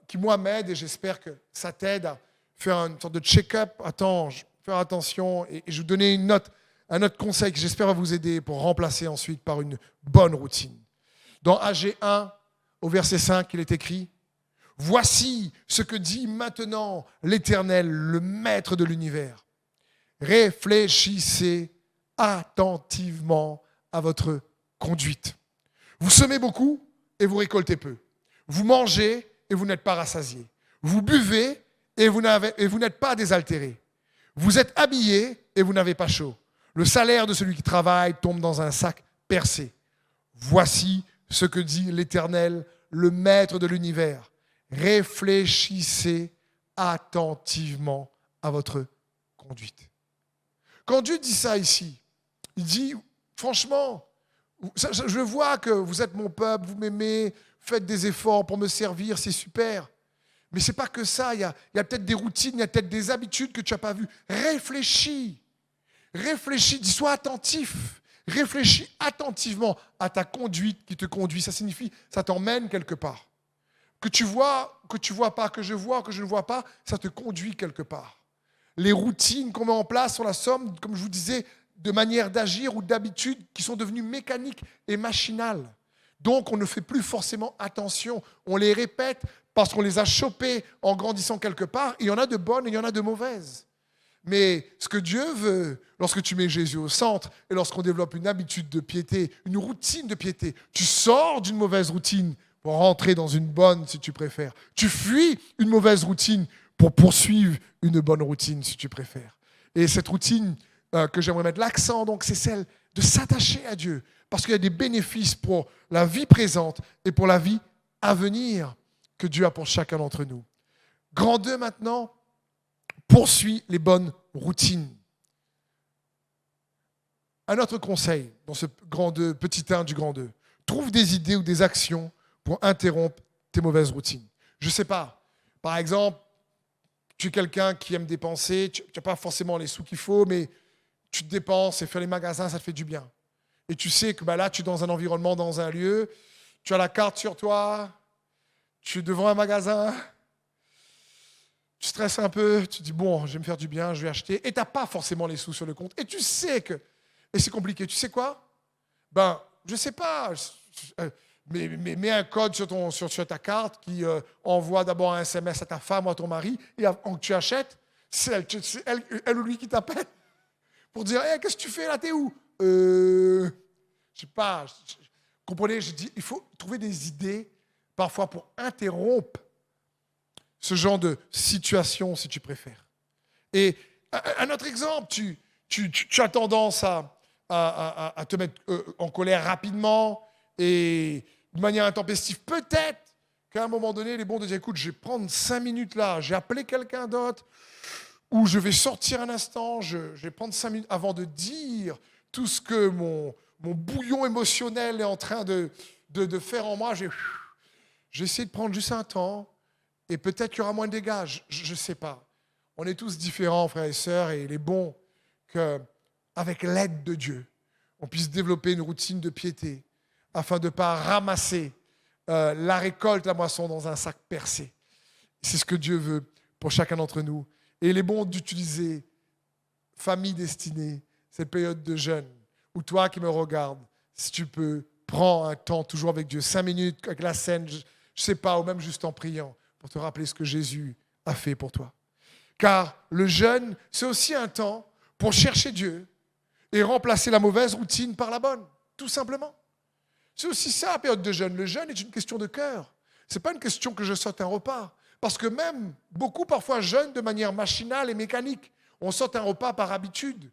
qui, moi, m'aident et j'espère que ça t'aide à faire une sorte de check-up. Attends, faire attention et je vais vous donner un autre conseil que j'espère va vous aider pour remplacer ensuite par une bonne routine. Dans AG 1, au verset 5, il est écrit, « Voici ce que dit maintenant l'Éternel, le Maître de l'univers. Réfléchissez attentivement à votre conduite. Vous semez beaucoup et vous récoltez peu. Vous mangez et vous n'êtes pas rassasiés. Vous buvez et vous n'êtes pas désaltérés. Vous êtes habillés et vous n'avez pas chaud. Le salaire de celui qui travaille tombe dans un sac percé. Voici ce que dit l'Éternel, le Maître de l'univers. Réfléchissez attentivement à votre conduite. » Quand Dieu dit ça ici, il dit, franchement, je vois que vous êtes mon peuple, vous m'aimez, faites des efforts pour me servir, c'est super. Mais ce n'est pas que ça, il y a peut-être des routines, il y a peut-être des habitudes que tu n'as pas vues. Réfléchis, dis, sois attentif. Réfléchis attentivement à ta conduite qui te conduit. Ça signifie, ça t'emmène quelque part. Que tu vois pas, que je ne vois pas, ça te conduit quelque part. Les routines qu'on met en place sont la somme, comme je vous disais, de manières d'agir ou d'habitudes qui sont devenues mécaniques et machinales. Donc, on ne fait plus forcément attention. On les répète parce qu'on les a chopées en grandissant quelque part. Il y en a de bonnes et il y en a de mauvaises. Mais ce que Dieu veut, lorsque tu mets Jésus au centre et lorsqu'on développe une habitude de piété, une routine de piété, tu sors d'une mauvaise routine pour rentrer dans une bonne, si tu préfères. Tu fuis une mauvaise routine pour poursuivre une bonne routine, si tu préfères. Et cette routine que j'aimerais mettre l'accent, donc, c'est celle de s'attacher à Dieu, parce qu'il y a des bénéfices pour la vie présente et pour la vie à venir que Dieu a pour chacun d'entre nous. Grand 2 maintenant, poursuis les bonnes routines. Un autre conseil dans ce grand 2, petit 1 du grand 2, trouve des idées ou des actions pour interrompre tes mauvaises routines. Je ne sais pas, par exemple, tu es quelqu'un qui aime dépenser, tu n'as pas forcément les sous qu'il faut, mais tu te dépenses et faire les magasins, ça te fait du bien. Et tu sais que là, tu es dans un environnement, dans un lieu, tu as la carte sur toi, tu es devant un magasin, tu stresses un peu, tu te dis, bon, je vais me faire du bien, je vais acheter, et tu n'as pas forcément les sous sur le compte. Et tu sais que, et c'est compliqué, tu sais quoi ? Je ne sais pas, mais mets un code sur ta carte qui envoie d'abord un SMS à ta femme ou à ton mari, et avant que tu achètes, c'est elle ou lui qui t'appelle pour dire hey, « qu'est-ce que tu fais là, t'es où ?» Je sais pas, comprenez, je dis, il faut trouver des idées parfois pour interrompre ce genre de situation, si tu préfères. Et un autre exemple, tu as tendance à te mettre en colère rapidement et de manière intempestive. Peut-être qu'à un moment donné, il est bon de dire, écoute, je vais prendre 5 minutes là, j'ai appelé quelqu'un d'autre, ou je vais sortir un instant, je vais prendre 5 minutes avant de dire tout ce que mon bouillon émotionnel est en train de faire en moi. J'ai essayé de prendre juste un temps, et peut-être qu'il y aura moins de dégâts, je ne sais pas. On est tous différents, frères et sœurs, et il est bon qu'avec l'aide de Dieu, on puisse développer une routine de piété, afin de ne pas ramasser la récolte, la moisson dans un sac percé. C'est ce que Dieu veut pour chacun d'entre nous. Et il est bon d'utiliser, famille destinée, cette période de jeûne, où toi qui me regardes, si tu peux, prends un temps toujours avec Dieu, 5 minutes avec la scène, je ne sais pas, ou même juste en priant, pour te rappeler ce que Jésus a fait pour toi. Car le jeûne, c'est aussi un temps pour chercher Dieu et remplacer la mauvaise routine par la bonne, tout simplement. C'est aussi ça la période de jeûne. Le jeûne est une question de cœur. Ce n'est pas une question que je saute un repas. Parce que même beaucoup parfois jeûnent de manière machinale et mécanique. On saute un repas par habitude.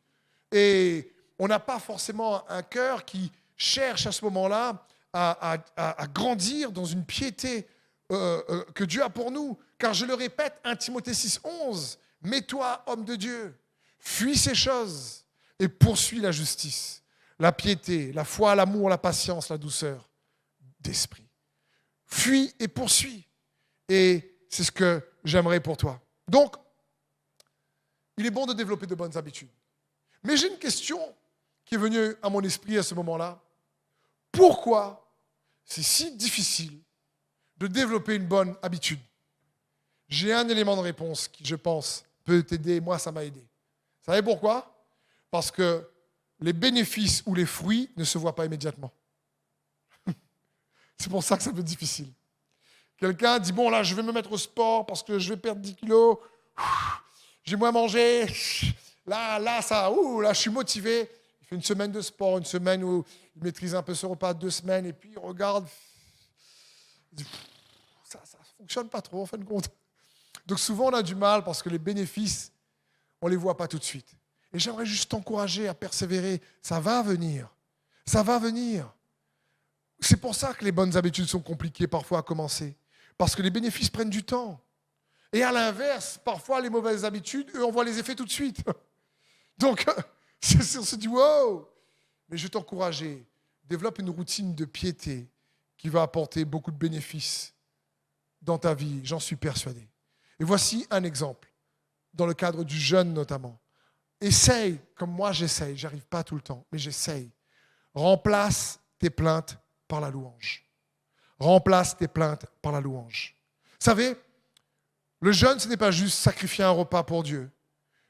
Et on n'a pas forcément un cœur qui cherche à ce moment-là à grandir dans une piété que Dieu a pour nous. Car je le répète, 1 Timothée 6,11, mets-toi, homme de Dieu, fuis ces choses et poursuis la justice, la piété, la foi, l'amour, la patience, la douceur d'esprit. Fuis et poursuis. Et c'est ce que j'aimerais pour toi. Donc, il est bon de développer de bonnes habitudes. Mais j'ai une question qui est venue à mon esprit à ce moment-là. Pourquoi c'est si difficile de développer une bonne habitude? J'ai un élément de réponse qui, je pense, peut t'aider. Moi, ça m'a aidé. Vous savez pourquoi? Parce que les bénéfices ou les fruits ne se voient pas immédiatement. C'est pour ça que ça peut être difficile. Quelqu'un dit, bon, là, je vais me mettre au sport parce que je vais perdre 10 kilos. J'ai moins mangé. Là, je suis motivé. Il fait une semaine de sport, une semaine où il maîtrise un peu ce repas, 2 semaines, et puis il regarde. Il dit, ça ne fonctionne pas trop, en fin de compte. Donc souvent, on a du mal parce que les bénéfices, on ne les voit pas tout de suite. Et j'aimerais juste t'encourager à persévérer. Ça va venir. Ça va venir. C'est pour ça que les bonnes habitudes sont compliquées parfois à commencer. Parce que les bénéfices prennent du temps. Et à l'inverse, parfois, les mauvaises habitudes, eux, on voit les effets tout de suite. Donc, on se dit, wow! Mais je vais t'encourager. Développe une routine de piété qui va apporter beaucoup de bénéfices dans ta vie, j'en suis persuadé. Et voici un exemple, dans le cadre du jeûne notamment. Essaye, comme moi j'essaye, j'arrive pas tout le temps, mais j'essaye. Remplace tes plaintes par la louange. Remplace tes plaintes par la louange. Vous savez, le jeûne, ce n'est pas juste sacrifier un repas pour Dieu,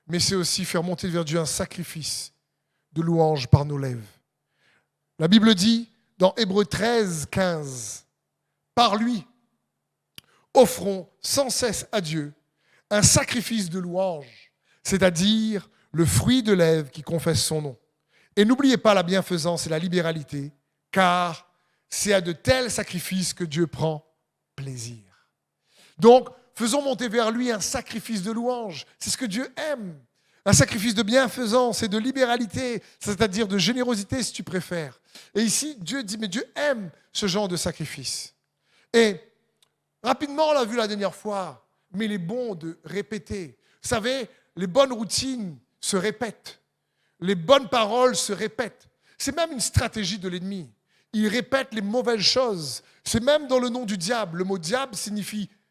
mais c'est aussi faire monter vers Dieu un sacrifice de louange par nos lèvres. La Bible dit, dans Hébreux 13, 15, « Par lui, offrons sans cesse à Dieu un sacrifice de louange, c'est-à-dire le fruit de lèvres qui confesse son nom. Et n'oubliez pas la bienfaisance et la libéralité, car c'est à de tels sacrifices que Dieu prend plaisir. » Donc, faisons monter vers lui un sacrifice de louange. C'est ce que Dieu aime. Un sacrifice de bienfaisance et de libéralité, c'est-à-dire de générosité si tu préfères. Et ici, Dieu dit, mais Dieu aime ce genre de sacrifice. Et rapidement, on l'a vu la dernière fois, mais il est bon de répéter. Vous savez, les bonnes routines se répètent. Les bonnes paroles se répètent. C'est même une stratégie de l'ennemi. Il répète les mauvaises choses. C'est même dans le nom du diable. Le mot diable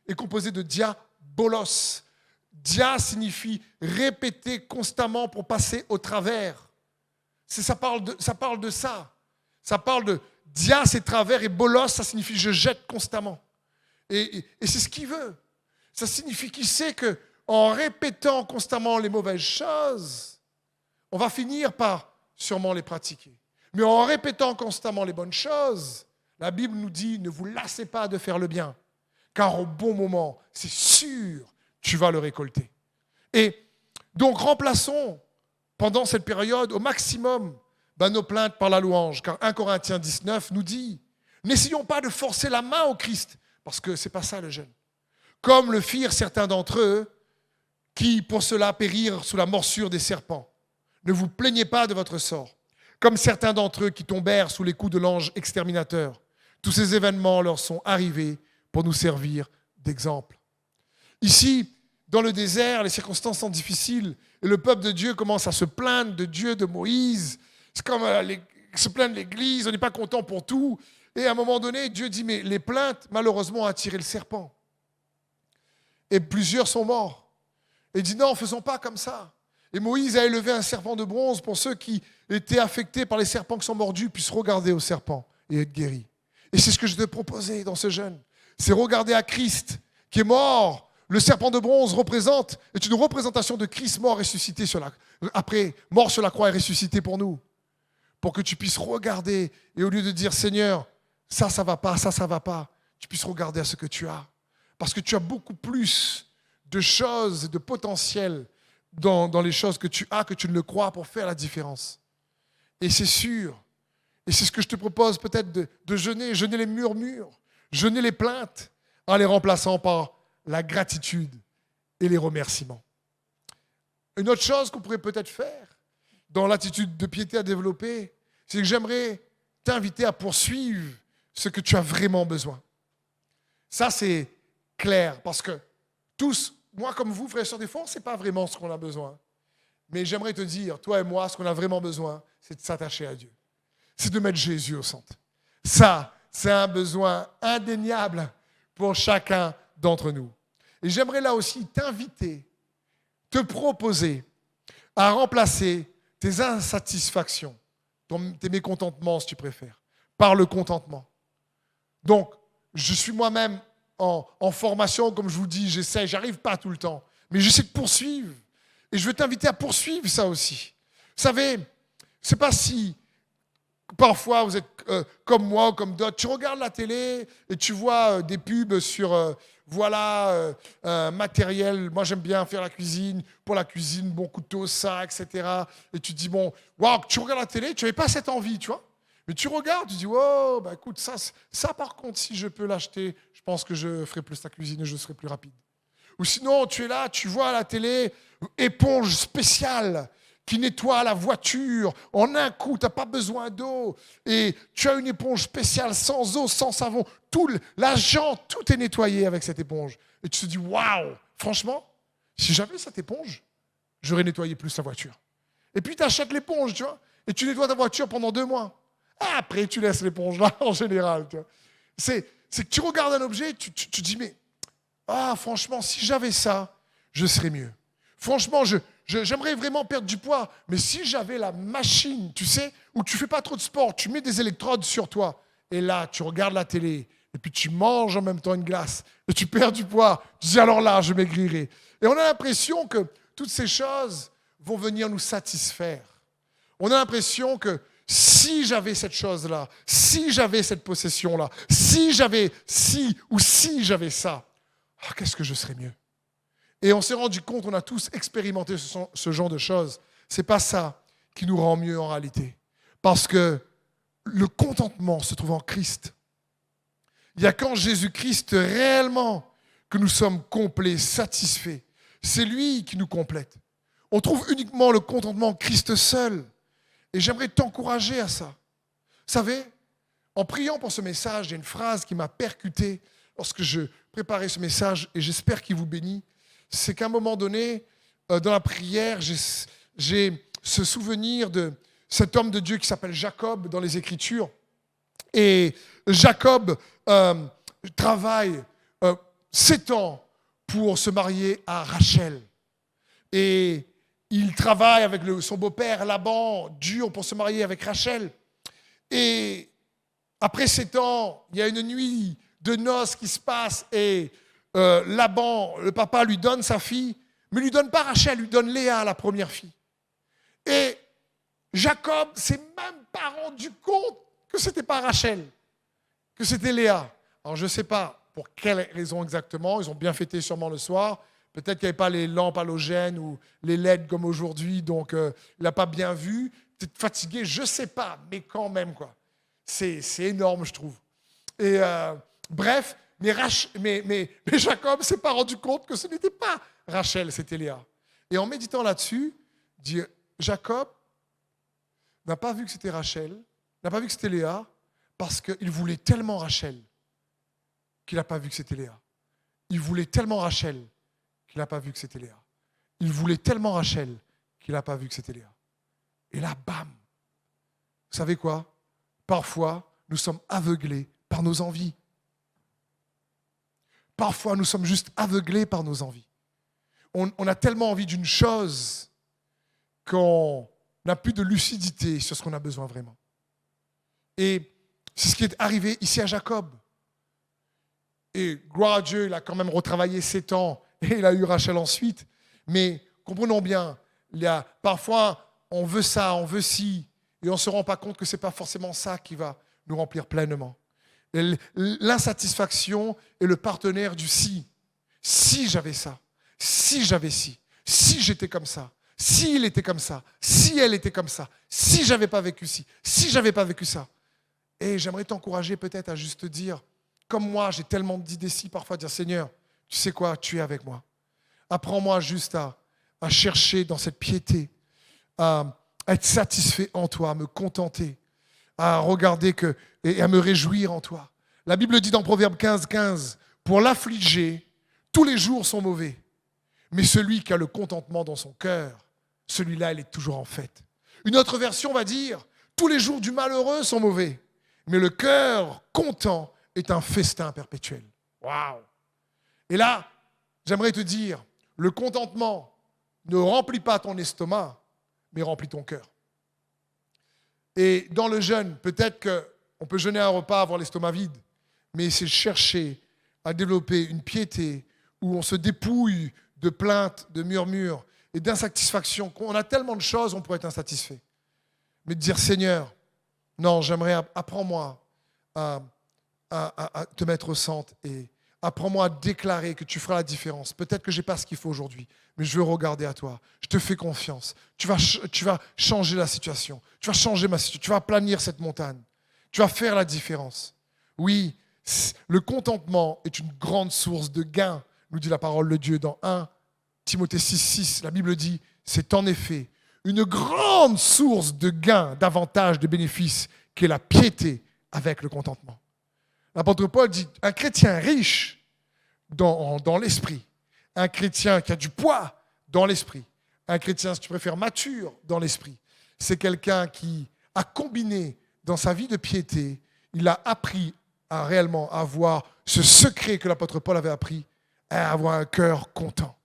est composé de diabolos. Dia signifie répéter constamment pour passer au travers. Ça parle de ça. Ça parle de dia, c'est travers, et bolos, ça signifie je jette constamment. Et c'est ce qu'il veut. Ça signifie qu'il sait qu'en répétant constamment les mauvaises choses, on va finir par sûrement les pratiquer. Mais en répétant constamment les bonnes choses, la Bible nous dit, ne vous lassez pas de faire le bien, car au bon moment, c'est sûr, tu vas le récolter. Et donc, remplaçons pendant cette période au maximum nos plaintes par la louange, car 1 Corinthiens 19 nous dit, n'essayons pas de forcer la main au Christ, parce que ce n'est pas ça le jeûne. Comme le firent certains d'entre eux, qui pour cela périrent sous la morsure des serpents. Ne vous plaignez pas de votre sort, comme certains d'entre eux qui tombèrent sous les coups de l'ange exterminateur. Tous ces événements leur sont arrivés pour nous servir d'exemple. Ici, dans le désert, les circonstances sont difficiles et le peuple de Dieu commence à se plaindre de Dieu, de Moïse. C'est comme se plaindre de l'Église, on n'est pas content pour tout. Et à un moment donné, Dieu dit, mais les plaintes, malheureusement, ont attiré le serpent. Et plusieurs sont morts. Et il dit, non, faisons pas comme ça. Et Moïse a élevé un serpent de bronze pour ceux qui étaient affectés par les serpents qui sont mordus, puissent regarder au serpent et être guéris. Et c'est ce que je te proposais dans ce jeûne. C'est regarder à Christ qui est mort. Le serpent de bronze est une représentation de Christ mort ressuscité mort sur la croix et ressuscité pour nous. Pour que tu puisses regarder et au lieu de dire Seigneur, ça va pas, ça va pas, tu puisses regarder à ce que tu as. Parce que tu as beaucoup plus de choses et de potentiel dans les choses que tu as, que tu ne le crois pour faire la différence. Et c'est sûr, et c'est ce que je te propose peut-être de jeûner les murmures, jeûner les plaintes, en les remplaçant par la gratitude et les remerciements. Une autre chose qu'on pourrait peut-être faire dans l'attitude de piété à développer, c'est que j'aimerais t'inviter à poursuivre ce que tu as vraiment besoin. Ça, c'est clair, parce que tous, moi comme vous, frères et sœurs, des fois, on ne sait pas vraiment ce qu'on a besoin. Mais j'aimerais te dire, toi et moi, ce qu'on a vraiment besoin, c'est de s'attacher à Dieu. C'est de mettre Jésus au centre. Ça, c'est un besoin indéniable pour chacun d'entre nous. Et j'aimerais là aussi t'inviter, te proposer à remplacer tes insatisfactions, tes mécontentements si tu préfères, par le contentement. Donc, je suis moi-même en formation, comme je vous dis, j'arrive pas tout le temps, mais j'essaie de poursuivre. Et je veux t'inviter à poursuivre ça aussi. Vous savez, c'est pas si, Parfois, vous êtes comme moi ou comme d'autres. Tu regardes la télé et tu vois des pubs sur matériel. Moi, j'aime bien faire la cuisine. Pour la cuisine, bon couteau, ça, etc. Et tu te dis, bon, waouh, tu regardes la télé, tu n'avais pas cette envie, tu vois. Mais tu regardes, tu dis, wow, bah écoute, ça par contre, si je peux l'acheter, je pense que je ferai plus la cuisine et je serai plus rapide. Ou sinon, tu es là, tu vois à la télé, éponge spéciale qui nettoie la voiture en un coup, tu n'as pas besoin d'eau. Et tu as une éponge spéciale sans eau, sans savon. La jante, tout est nettoyé avec cette éponge. Et tu te dis, waouh, franchement, si j'avais cette éponge, j'aurais nettoyé plus la voiture. Et puis tu achètes l'éponge, tu vois, et tu nettoies ta voiture pendant 2 mois. Après, tu laisses l'éponge là, en général. Tu vois. C'est que tu regardes un objet, tu te dis, mais franchement, si j'avais ça, je serais mieux. Franchement, j'aimerais vraiment perdre du poids, mais si j'avais la machine, tu sais, où tu fais pas trop de sport, tu mets des électrodes sur toi, et là, tu regardes la télé, et puis tu manges en même temps une glace, et tu perds du poids, tu dis alors là, je maigrirai. Et on a l'impression que toutes ces choses vont venir nous satisfaire. On a l'impression que si j'avais cette chose-là, si j'avais cette possession-là, si j'avais ça, qu'est-ce que je serais mieux. Et on s'est rendu compte, on a tous expérimenté ce genre de choses. Ce n'est pas ça qui nous rend mieux en réalité. Parce que le contentement se trouve en Christ. Il n'y a qu'en Jésus-Christ réellement que nous sommes complets, satisfaits. C'est lui qui nous complète. On trouve uniquement le contentement en Christ seul. Et j'aimerais t'encourager à ça. Vous savez, en priant pour ce message, il y a une phrase qui m'a percuté lorsque je préparais ce message, et j'espère qu'il vous bénit. C'est qu'à un moment donné, dans la prière, j'ai ce souvenir de cet homme de Dieu qui s'appelle Jacob dans les Écritures. Et Jacob travaille 7 ans pour se marier à Rachel. Et il travaille avec son beau-père Laban, dur pour se marier avec Rachel. Et après 7 ans, il y a une nuit de noces qui se passe et Laban, le papa, lui donne sa fille, mais lui donne pas Rachel, lui donne Léa, la première fille. Et Jacob s'est même pas rendu compte que c'était pas Rachel, que c'était Léa. Alors je ne sais pas pour quelle raison exactement, ils ont bien fêté sûrement le soir. Peut-être qu'il n'y avait pas les lampes halogènes ou les LED comme aujourd'hui, donc il n'a pas bien vu. Peut-être fatigué, je ne sais pas, mais quand même, quoi. C'est énorme, je trouve. Et bref, mais Jacob ne s'est pas rendu compte que ce n'était pas Rachel, c'était Léa. Et en méditant là-dessus, Jacob n'a pas vu que c'était Rachel, n'a pas vu que c'était Léa, parce qu'il voulait tellement Rachel qu'il n'a pas vu que c'était Léa. Il voulait tellement Rachel qu'il n'a pas vu que c'était Léa. Il voulait tellement Rachel qu'il n'a pas vu que c'était Léa. Et là, bam! Vous savez quoi? Parfois, nous sommes aveuglés par nos envies. Parfois, nous sommes juste aveuglés par nos envies. On a tellement envie d'une chose qu'on n'a plus de lucidité sur ce qu'on a besoin vraiment. Et c'est ce qui est arrivé ici à Jacob. Et gloire à Dieu, il a quand même retravaillé 7 ans et il a eu Rachel ensuite. Mais comprenons bien, parfois on veut ça, on veut ci, et on ne se rend pas compte que ce n'est pas forcément ça qui va nous remplir pleinement. Et l'insatisfaction est le partenaire du si. Si j'avais ça, si j'avais ci, si j'étais comme ça, s'il était comme ça, si elle était comme ça, si j'avais pas vécu ci, si j'avais pas vécu ça. Et j'aimerais t'encourager peut-être à juste te dire, comme moi, j'ai tellement d'idées si parfois, dire Seigneur, tu sais quoi, tu es avec moi. Apprends-moi juste à chercher dans cette piété, à être satisfait en toi, à me contenter, à regarder et à me réjouir en toi. La Bible dit dans Proverbe 15, pour l'affliger, tous les jours sont mauvais, mais celui qui a le contentement dans son cœur, celui-là, il est toujours en fête. Une autre version va dire, tous les jours du malheureux sont mauvais, mais le cœur content est un festin perpétuel. Waouh! Et là, j'aimerais te dire, le contentement ne remplit pas ton estomac, mais remplit ton cœur. Et dans le jeûne, peut-être qu'on peut jeûner un repas, avoir l'estomac vide, mais c'est chercher à développer une piété où on se dépouille de plaintes, de murmures et d'insatisfaction. On a tellement de choses, on pourrait être insatisfait. Mais de dire, Seigneur, Non, j'aimerais, apprends-moi à te mettre au centre et apprends-moi à déclarer que tu feras la différence. Peut-être que je n'ai pas ce qu'il faut aujourd'hui, mais je veux regarder à toi. Je te fais confiance. Tu vas changer la situation. Tu vas changer ma situation. Tu vas aplanir cette montagne. Tu vas faire la différence. Oui, le contentement est une grande source de gain, nous dit la parole de Dieu dans 1 Timothée 6,6. La Bible dit, c'est en effet une grande source de gain, d'avantages, de bénéfices, qui est la piété avec le contentement. L'apôtre Paul dit, un chrétien riche dans l'esprit, un chrétien qui a du poids dans l'esprit, un chrétien, si tu préfères, mature dans l'esprit, c'est quelqu'un qui a combiné dans sa vie de piété, il a appris à réellement avoir ce secret que l'apôtre Paul avait appris, à avoir un cœur content,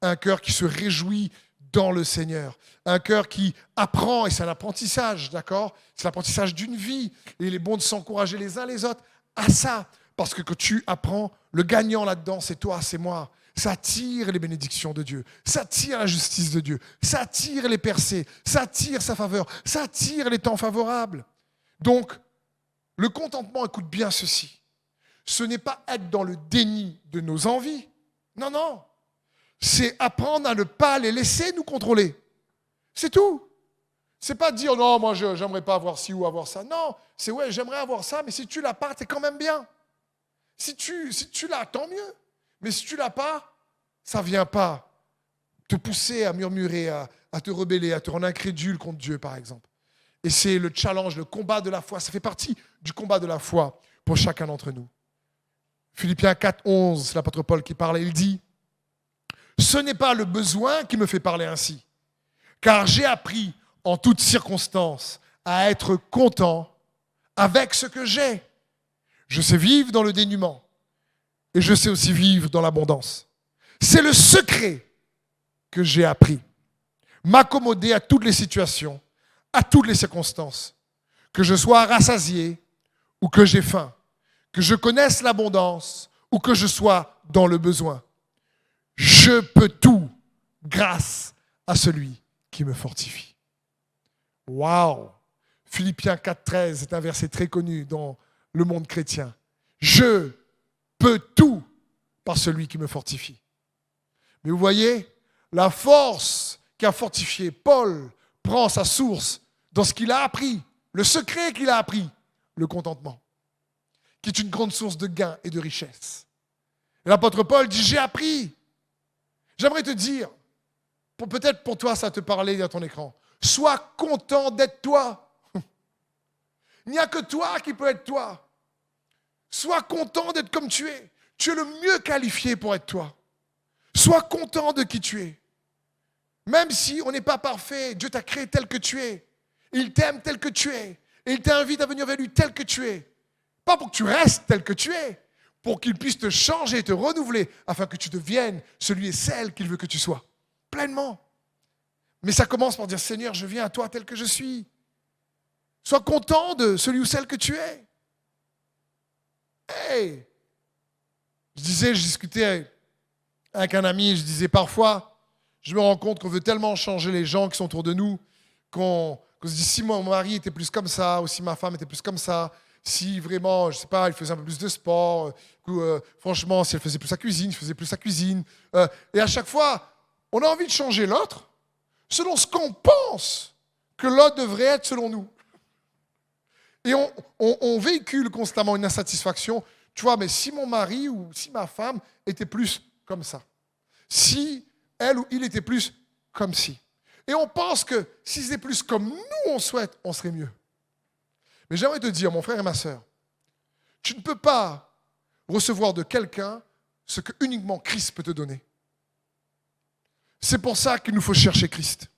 un cœur qui se réjouit dans le Seigneur, un cœur qui apprend, et c'est un apprentissage, d'accord ? C'est l'apprentissage d'une vie, et il est bon de s'encourager les uns les autres à ça, parce que quand tu apprends, le gagnant là-dedans, c'est toi, c'est moi. Ça attire les bénédictions de Dieu, ça attire la justice de Dieu, ça attire les percées, ça attire sa faveur, ça attire les temps favorables. Donc, le contentement, écoute bien ceci, ce n'est pas être dans le déni de nos envies, non, non, c'est apprendre à ne pas les laisser nous contrôler. C'est tout. C'est pas dire non, moi j'aimerais pas avoir ci ou avoir ça. Non, c'est ouais, j'aimerais avoir ça, mais si tu l'as pas, t'es quand même bien. Si tu l'as, tant mieux. Mais si tu l'as pas, ça vient pas te pousser à murmurer, à te rebeller, à te rendre incrédule contre Dieu, par exemple. Et c'est le challenge, le combat de la foi. Ça fait partie du combat de la foi pour chacun d'entre nous. Philippiens 4,11, c'est l'apôtre Paul qui parle, il dit « Ce n'est pas le besoin qui me fait parler ainsi, car j'ai appris en toutes circonstances à être content avec ce que j'ai. Je sais vivre dans le dénuement et je sais aussi vivre dans l'abondance. C'est le secret que j'ai appris. M'accommoder à toutes les situations, à toutes les circonstances, que je sois rassasié ou que j'ai faim, que je connaisse l'abondance ou que je sois dans le besoin. Je peux tout grâce à celui qui me fortifie. » Waouh! Philippiens 4,13 est un verset très connu dans le monde chrétien. Je peux tout par celui qui me fortifie. Mais vous voyez, la force qui a fortifié Paul prend sa source dans ce qu'il a appris, le secret qu'il a appris, le contentement, qui est une grande source de gain et de richesse. Et l'apôtre Paul dit, j'ai appris. J'aimerais te dire, peut-être pour toi ça te parlait dans ton écran, sois content d'être toi. Il n'y a que toi qui peux être toi. Sois content d'être comme tu es. Tu es le mieux qualifié pour être toi. Sois content de qui tu es. Même si on n'est pas parfait, Dieu t'a créé tel que tu es. Il t'aime tel que tu es. Et il t'invite à venir vers lui tel que tu es. Pas pour que tu restes tel que tu es, pour qu'il puisse te changer et te renouveler, afin que tu deviennes celui et celle qu'il veut que tu sois. Pleinement. Mais ça commence par dire, Seigneur, je viens à toi tel que je suis. Sois content de celui ou celle que tu es. Hey! Je discutais avec un ami, je disais parfois, je me rends compte qu'on veut tellement changer les gens qui sont autour de nous, qu'on se dit si mon mari était plus comme ça, ou si ma femme était plus comme ça, si vraiment, je ne sais pas, il faisait un peu plus de sport, franchement, si elle faisait plus sa cuisine, je faisais plus sa cuisine. Et à chaque fois, on a envie de changer l'autre selon ce qu'on pense que l'autre devrait être selon nous. Et on véhicule constamment une insatisfaction. Tu vois, mais si mon mari ou si ma femme était plus comme ça, si elle ou il était plus comme ci. Et on pense que s'ils étaient plus comme nous on souhaite, on serait mieux. Mais j'aimerais te dire, mon frère et ma sœur, tu ne peux pas recevoir de quelqu'un ce que uniquement Christ peut te donner. C'est pour ça qu'il nous faut chercher Christ.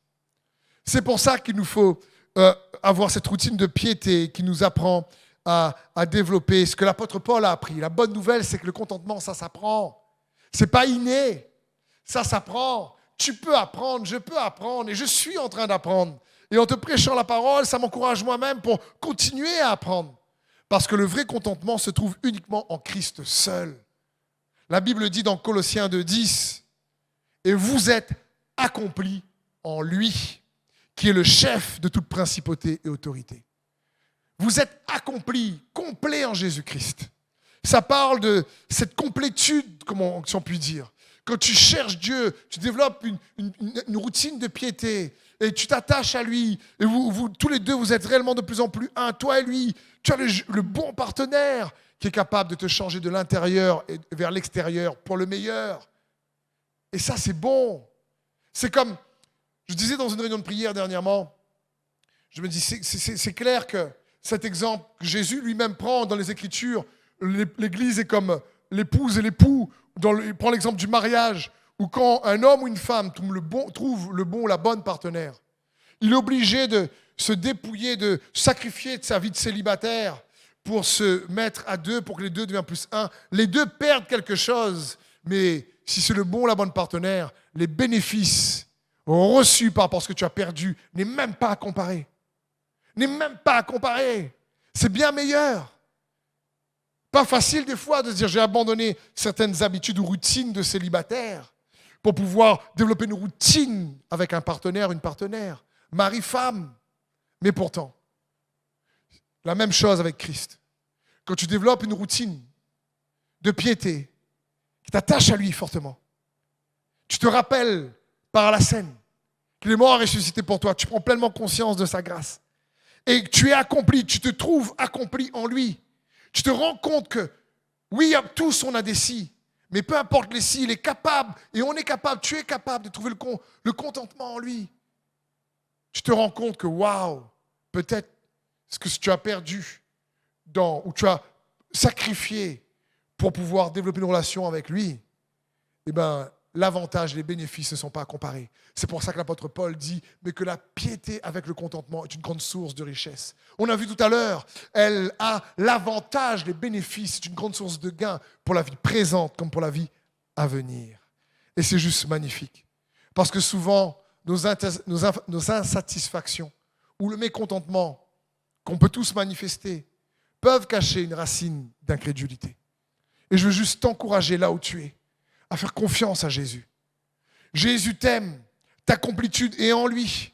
C'est pour ça qu'il nous faut avoir cette routine de piété qui nous apprend à développer ce que l'apôtre Paul a appris. La bonne nouvelle, c'est que le contentement, ça s'apprend. C'est pas inné. Ça s'apprend. Tu peux apprendre, je peux apprendre et je suis en train d'apprendre. Et en te prêchant la parole, ça m'encourage moi-même pour continuer à apprendre. Parce que le vrai contentement se trouve uniquement en Christ seul. La Bible dit dans Colossiens 2,10 « Et vous êtes accomplis en lui, qui est le chef de toute principauté et autorité. » Vous êtes accomplis, complets en Jésus-Christ. Ça parle de cette complétude, si on peut dire. Quand tu cherches Dieu, tu développes une routine de piété et tu t'attaches à lui. Et vous, tous les deux, vous êtes réellement de plus en plus un, toi et lui. Tu as le bon partenaire qui est capable de te changer de l'intérieur et vers l'extérieur pour le meilleur. Et ça, c'est bon. C'est comme, je disais dans une réunion de prière dernièrement, je me dis, c'est clair que cet exemple que Jésus lui-même prend dans les Écritures, l'Église est comme l'épouse et l'époux. Prends l'exemple du mariage, où quand un homme ou une femme trouve le bon ou la bonne partenaire, il est obligé de se dépouiller, de sacrifier de sa vie de célibataire pour se mettre à deux, pour que les deux deviennent plus un. Les deux perdent quelque chose, mais si c'est le bon ou la bonne partenaire, les bénéfices reçus par rapport à ce que tu as perdu n'est même pas à comparer. N'est même pas à comparer. C'est bien meilleur. Pas facile des fois de se dire j'ai abandonné certaines habitudes ou routines de célibataire pour pouvoir développer une routine avec un partenaire, une partenaire, mari-femme. Mais pourtant, la même chose avec Christ. Quand tu développes une routine de piété qui t'attache à lui fortement, tu te rappelles par la scène qu'il est mort et ressuscité pour toi, tu prends pleinement conscience de sa grâce et que tu es accompli, tu te trouves accompli en lui. Tu te rends compte que, oui, tous on a des si, mais peu importe les si, il est capable, et on est capable, tu es capable de trouver le contentement en lui. Tu te rends compte que, waouh, peut-être ce que tu as perdu, ou tu as sacrifié pour pouvoir développer une relation avec lui, eh bien, l'avantage, les bénéfices ne sont pas à comparer. C'est pour ça que l'apôtre Paul dit, mais que la piété avec le contentement est une grande source de richesse. On a vu tout à l'heure, elle a l'avantage, les bénéfices, c'est une grande source de gain pour la vie présente comme pour la vie à venir. Et c'est juste magnifique. Parce que souvent, nos insatisfactions ou le mécontentement qu'on peut tous manifester peuvent cacher une racine d'incrédulité. Et je veux juste t'encourager là où tu es, à faire confiance à Jésus. Jésus t'aime, ta complétude est en lui.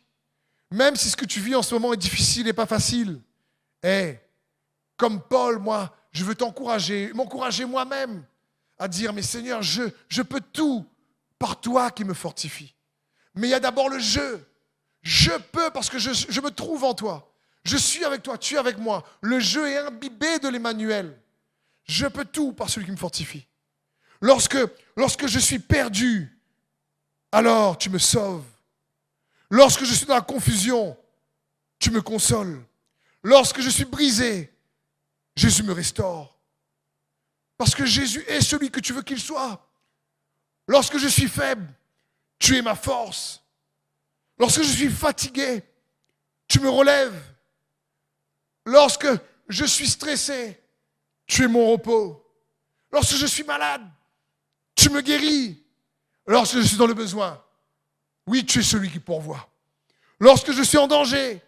Même si ce que tu vis en ce moment est difficile et pas facile, comme Paul, moi, je veux m'encourager moi-même à dire, mais Seigneur, je peux tout par toi qui me fortifie. Mais il y a d'abord le je. Je peux parce que je me trouve en toi. Je suis avec toi, tu es avec moi. Le je est imbibé de l'Emmanuel. Je peux tout par celui qui me fortifie. Lorsque je suis perdu, alors tu me sauves. Lorsque je suis dans la confusion, tu me consoles. Lorsque je suis brisé, Jésus me restaure. Parce que Jésus est celui que tu veux qu'il soit. Lorsque je suis faible, tu es ma force. Lorsque je suis fatigué, tu me relèves. Lorsque je suis stressé, tu es mon repos. Lorsque je suis malade, tu me guéris. Lorsque je suis dans le besoin, oui, tu es celui qui pourvoit. Lorsque je suis en danger,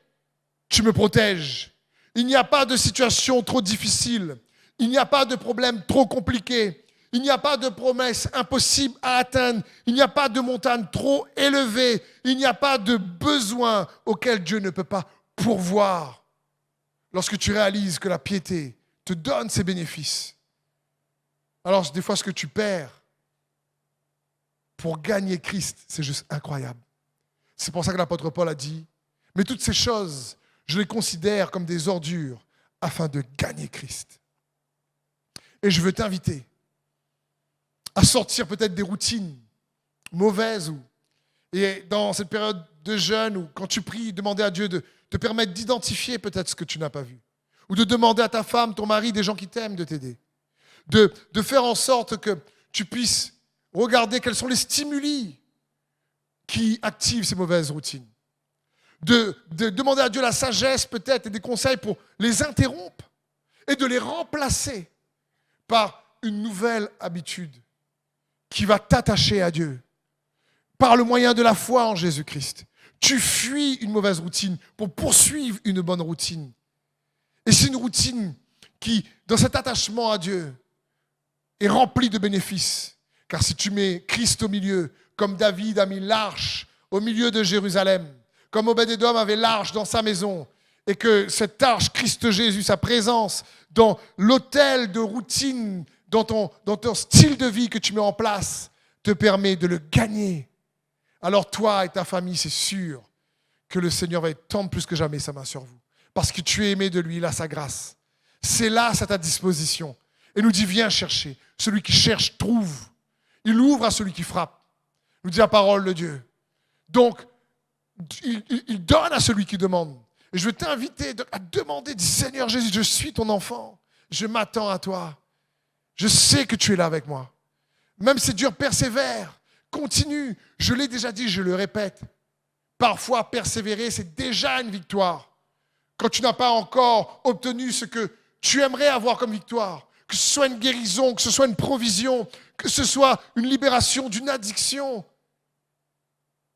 tu me protèges. Il n'y a pas de situation trop difficile. Il n'y a pas de problème trop compliqué. Il n'y a pas de promesse impossible à atteindre. Il n'y a pas de montagne trop élevée. Il n'y a pas de besoin auquel Dieu ne peut pas pourvoir. Lorsque tu réalises que la piété te donne ses bénéfices, alors des fois ce que tu perds pour gagner Christ, c'est juste incroyable. C'est pour ça que l'apôtre Paul a dit, mais toutes ces choses, je les considère comme des ordures afin de gagner Christ. Et je veux t'inviter à sortir peut-être des routines mauvaises et dans cette période de jeûne ou quand tu pries, demander à Dieu de te permettre d'identifier peut-être ce que tu n'as pas vu. Ou de demander à ta femme, ton mari, des gens qui t'aiment de t'aider. De faire en sorte que tu puisses regarder quels sont les stimuli qui activent ces mauvaises routines. De demander à Dieu la sagesse peut-être et des conseils pour les interrompre et de les remplacer par une nouvelle habitude qui va t'attacher à Dieu par le moyen de la foi en Jésus-Christ. Tu fuis une mauvaise routine pour poursuivre une bonne routine. Et c'est une routine qui, dans cet attachement à Dieu, est remplie de bénéfices. Car si tu mets Christ au milieu, comme David a mis l'arche au milieu de Jérusalem, comme Obed-Édom avait l'arche dans sa maison, Et que cette arche, Christ Jésus, sa présence dans l'hôtel de routine, dans ton style de vie que tu mets en place, te permet de le gagner. Alors toi et ta famille, c'est sûr que le Seigneur va étendre plus que jamais sa main sur vous. Parce que tu es aimé de lui, il a sa grâce. C'est là, c'est à ta disposition. Et nous dit, viens chercher. Celui qui cherche, trouve. Il ouvre à celui qui frappe. Nous dit la parole de Dieu. Donc, il donne à celui qui demande. Et je veux t'inviter à demander, dis Seigneur Jésus, je suis ton enfant. Je m'attends à toi. Je sais que tu es là avec moi. Même si c'est dur, persévère. Continue. Je l'ai déjà dit, je le répète. Parfois, persévérer, c'est déjà une victoire. Quand tu n'as pas encore obtenu ce que tu aimerais avoir comme victoire, que ce soit une guérison, que ce soit une provision, que ce soit une libération d'une addiction.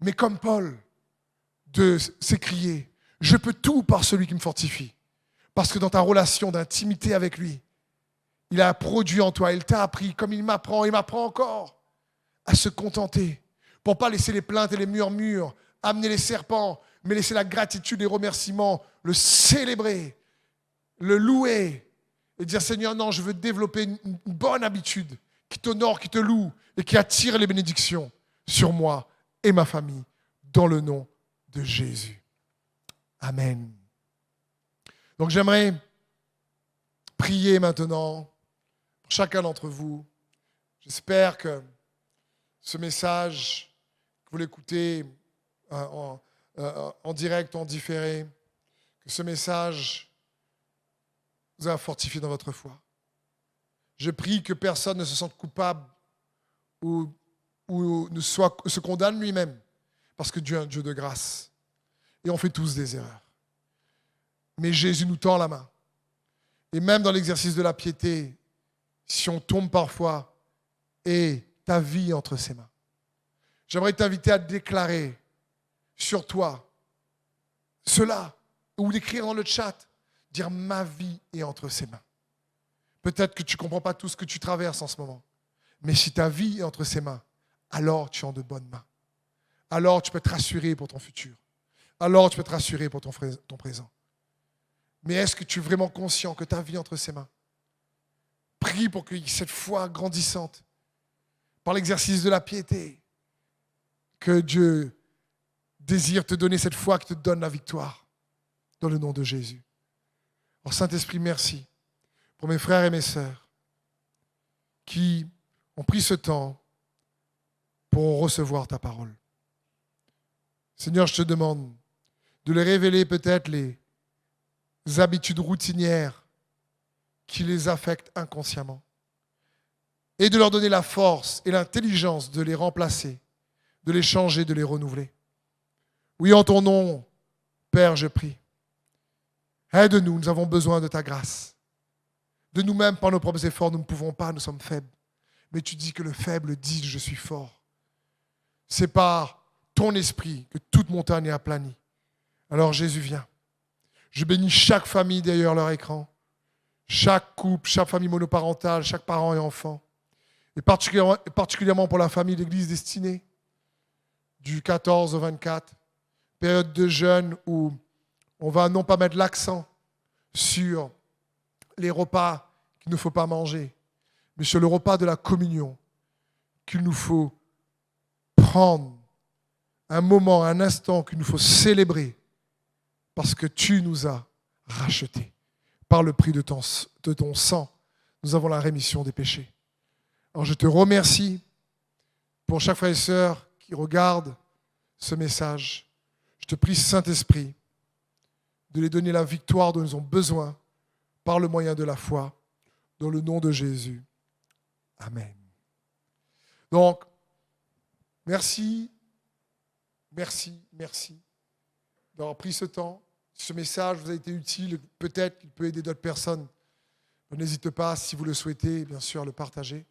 Mais comme Paul, de s'écrier, je peux tout par celui qui me fortifie. Parce que dans ta relation d'intimité avec lui, il a produit en toi, il t'a appris, comme il m'apprend encore, à se contenter, pour ne pas laisser les plaintes et les murmures amener les serpents, mais laisser la gratitude et les remerciements, le célébrer, le louer, et dire Seigneur, non, je veux développer une bonne habitude qui t'honore, qui te loue, et qui attire les bénédictions sur moi et ma famille, dans le nom de Jésus. Amen. Donc j'aimerais prier maintenant pour chacun d'entre vous. J'espère que ce message, que vous l'écoutez en direct ou en différé, que ce message vous a fortifié dans votre foi. Je prie que personne ne se sente coupable ou se condamne lui-même, parce que Dieu est un Dieu de grâce. Et on fait tous des erreurs. Mais Jésus nous tend la main. Et même dans l'exercice de la piété, si on tombe parfois, et ta vie est entre ses mains. J'aimerais t'inviter à déclarer sur toi cela, ou d'écrire dans le chat, dire ma vie est entre ses mains. Peut-être que tu ne comprends pas tout ce que tu traverses en ce moment, mais si ta vie est entre ses mains, alors tu es en de bonnes mains. Alors tu peux te rassurer pour ton futur. Alors tu peux te rassurer pour ton présent. Mais est-ce que tu es vraiment conscient que ta vie est entre ses mains? Prie pour que cette foi grandissante, par l'exercice de la piété, que Dieu désire te donner cette foi qui te donne la victoire, dans le nom de Jésus. Alors Saint-Esprit, merci pour mes frères et mes sœurs qui ont pris ce temps pour recevoir ta parole. Seigneur, je te demande de leur révéler peut-être les habitudes routinières qui les affectent inconsciemment et de leur donner la force et l'intelligence de les remplacer, de les changer, de les renouveler. Oui, en ton nom, Père, je prie. Aide-nous, nous avons besoin de ta grâce. De nous-mêmes, par nos propres efforts, nous ne pouvons pas, nous sommes faibles. Mais tu dis que le faible dit « je suis fort ». C'est par ton esprit que toute montagne est aplanie. Alors Jésus, viens. Je bénis chaque famille derrière leur écran, chaque couple, chaque famille monoparentale, chaque parent et enfant. Et particulièrement pour la famille de l'Église destinée, du 14 au 24, période de jeûne où on va non pas mettre l'accent sur les repas qu'il ne faut pas manger, mais sur le repas de la communion qu'il nous faut prendre, un moment, un instant qu'il nous faut célébrer parce que tu nous as rachetés. Par le prix de ton sang, nous avons la rémission des péchés. Alors je te remercie pour chaque frère et sœur qui regarde ce message. Je te prie, Saint-Esprit, de les donner la victoire dont ils ont besoin par le moyen de la foi, dans le nom de Jésus. Amen. Donc, merci d'avoir pris ce temps. Si ce message vous a été utile, peut-être qu'il peut aider d'autres personnes. N'hésitez pas, si vous le souhaitez, bien sûr, à le partager.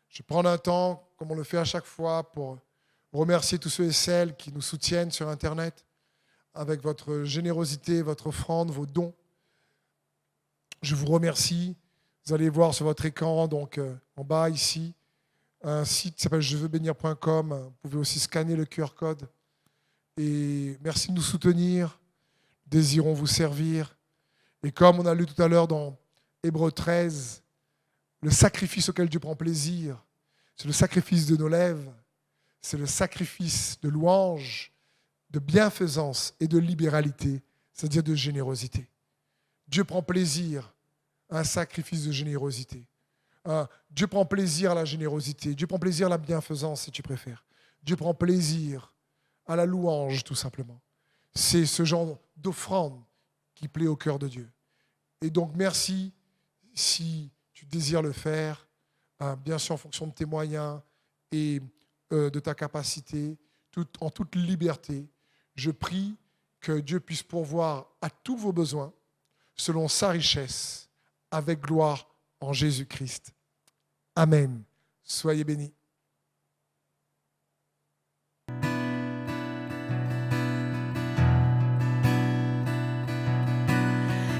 Je vais prendre un temps, comme on le fait à chaque fois, pour remercier tous ceux et celles qui nous soutiennent sur Internet avec votre générosité, votre offrande, vos dons. Je vous remercie. Vous allez voir sur votre écran, donc en bas ici, un site qui s'appelle jeveuxbénir.com. Vous pouvez aussi scanner le QR code. Et merci de nous soutenir. désirons vous servir. Et comme on a lu tout à l'heure dans Hébreux 13, le sacrifice auquel Dieu prend plaisir, c'est le sacrifice de nos lèvres, c'est le sacrifice de louange, de bienfaisance et de libéralité, c'est-à-dire de générosité. Dieu prend plaisir à un sacrifice de générosité. Dieu prend plaisir à la générosité. Dieu prend plaisir à la bienfaisance, si tu préfères. Dieu prend plaisir à la louange, tout simplement. C'est ce genre d'offrande qui plaît au cœur de Dieu. Et donc, merci si tu désires le faire, bien sûr en fonction de tes moyens et de ta capacité, en toute liberté. Je prie que Dieu puisse pourvoir à tous vos besoins selon sa richesse, avec gloire en Jésus-Christ. Amen. Soyez bénis.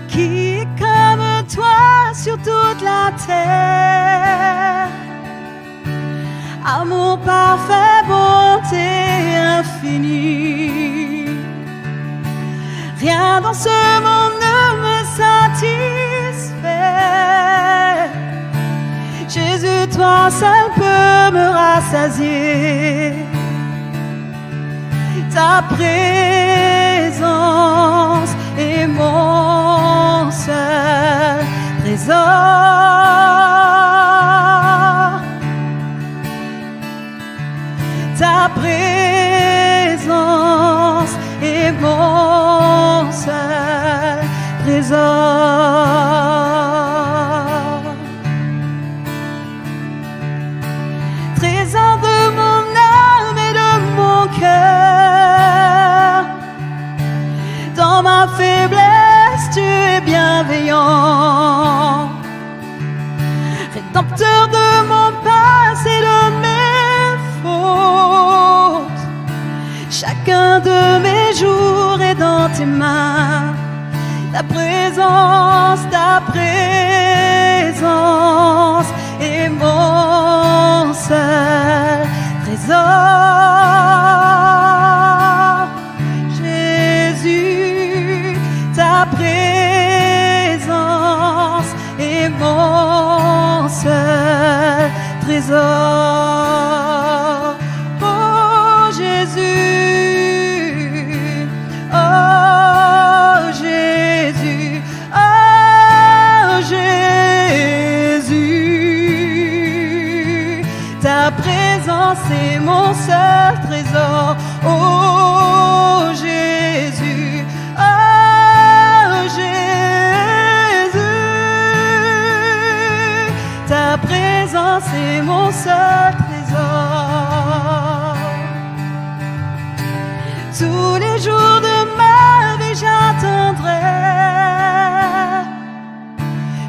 Qui est comme toi sur toute la terre? Amour parfait, bonté infinie. Rien dans ce monde ne me satisfait. Jésus, toi seul peux me rassasier. Ta présence est mon seul trésor. Ta présence est mon seul trésor. Trésor de mon âme et de mon cœur. Dans ma faiblesse, tu es bienveillant. Rédempteur de mon passé et de mes fautes. Chacun de mes jours est dans tes mains. Ta présence est mon seul trésor. Jésus, ta présence est mon seul trésor. Oh Jésus, oh Jésus, oh Jésus, ta présence est mon seul trésor. Oh Jésus, oh Jésus, ta présence est mon seul trésor. Tous les jours de ma vie j'attendrai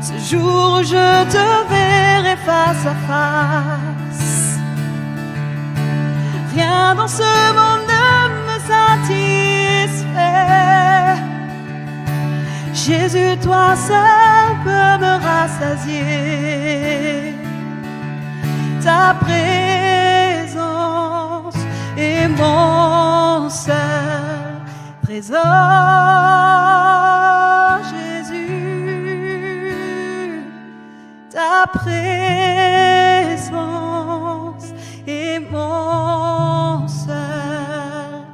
ce jour où je te verrai face à face. Rien dans ce monde ne me satisfait. Jésus, toi seul peux me rassasier. Ta présence est mon seul trésor. Jésus, ta présence est mon seul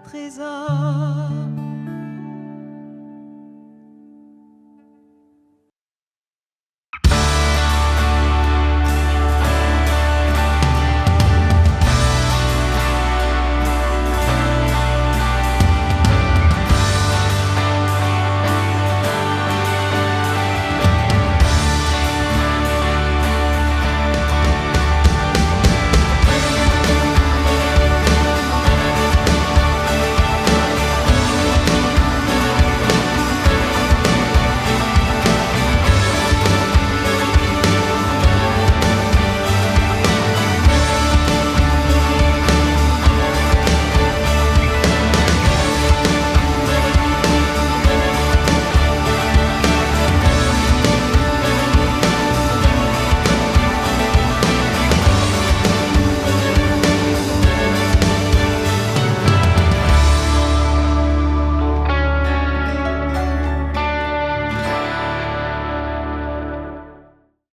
trésor.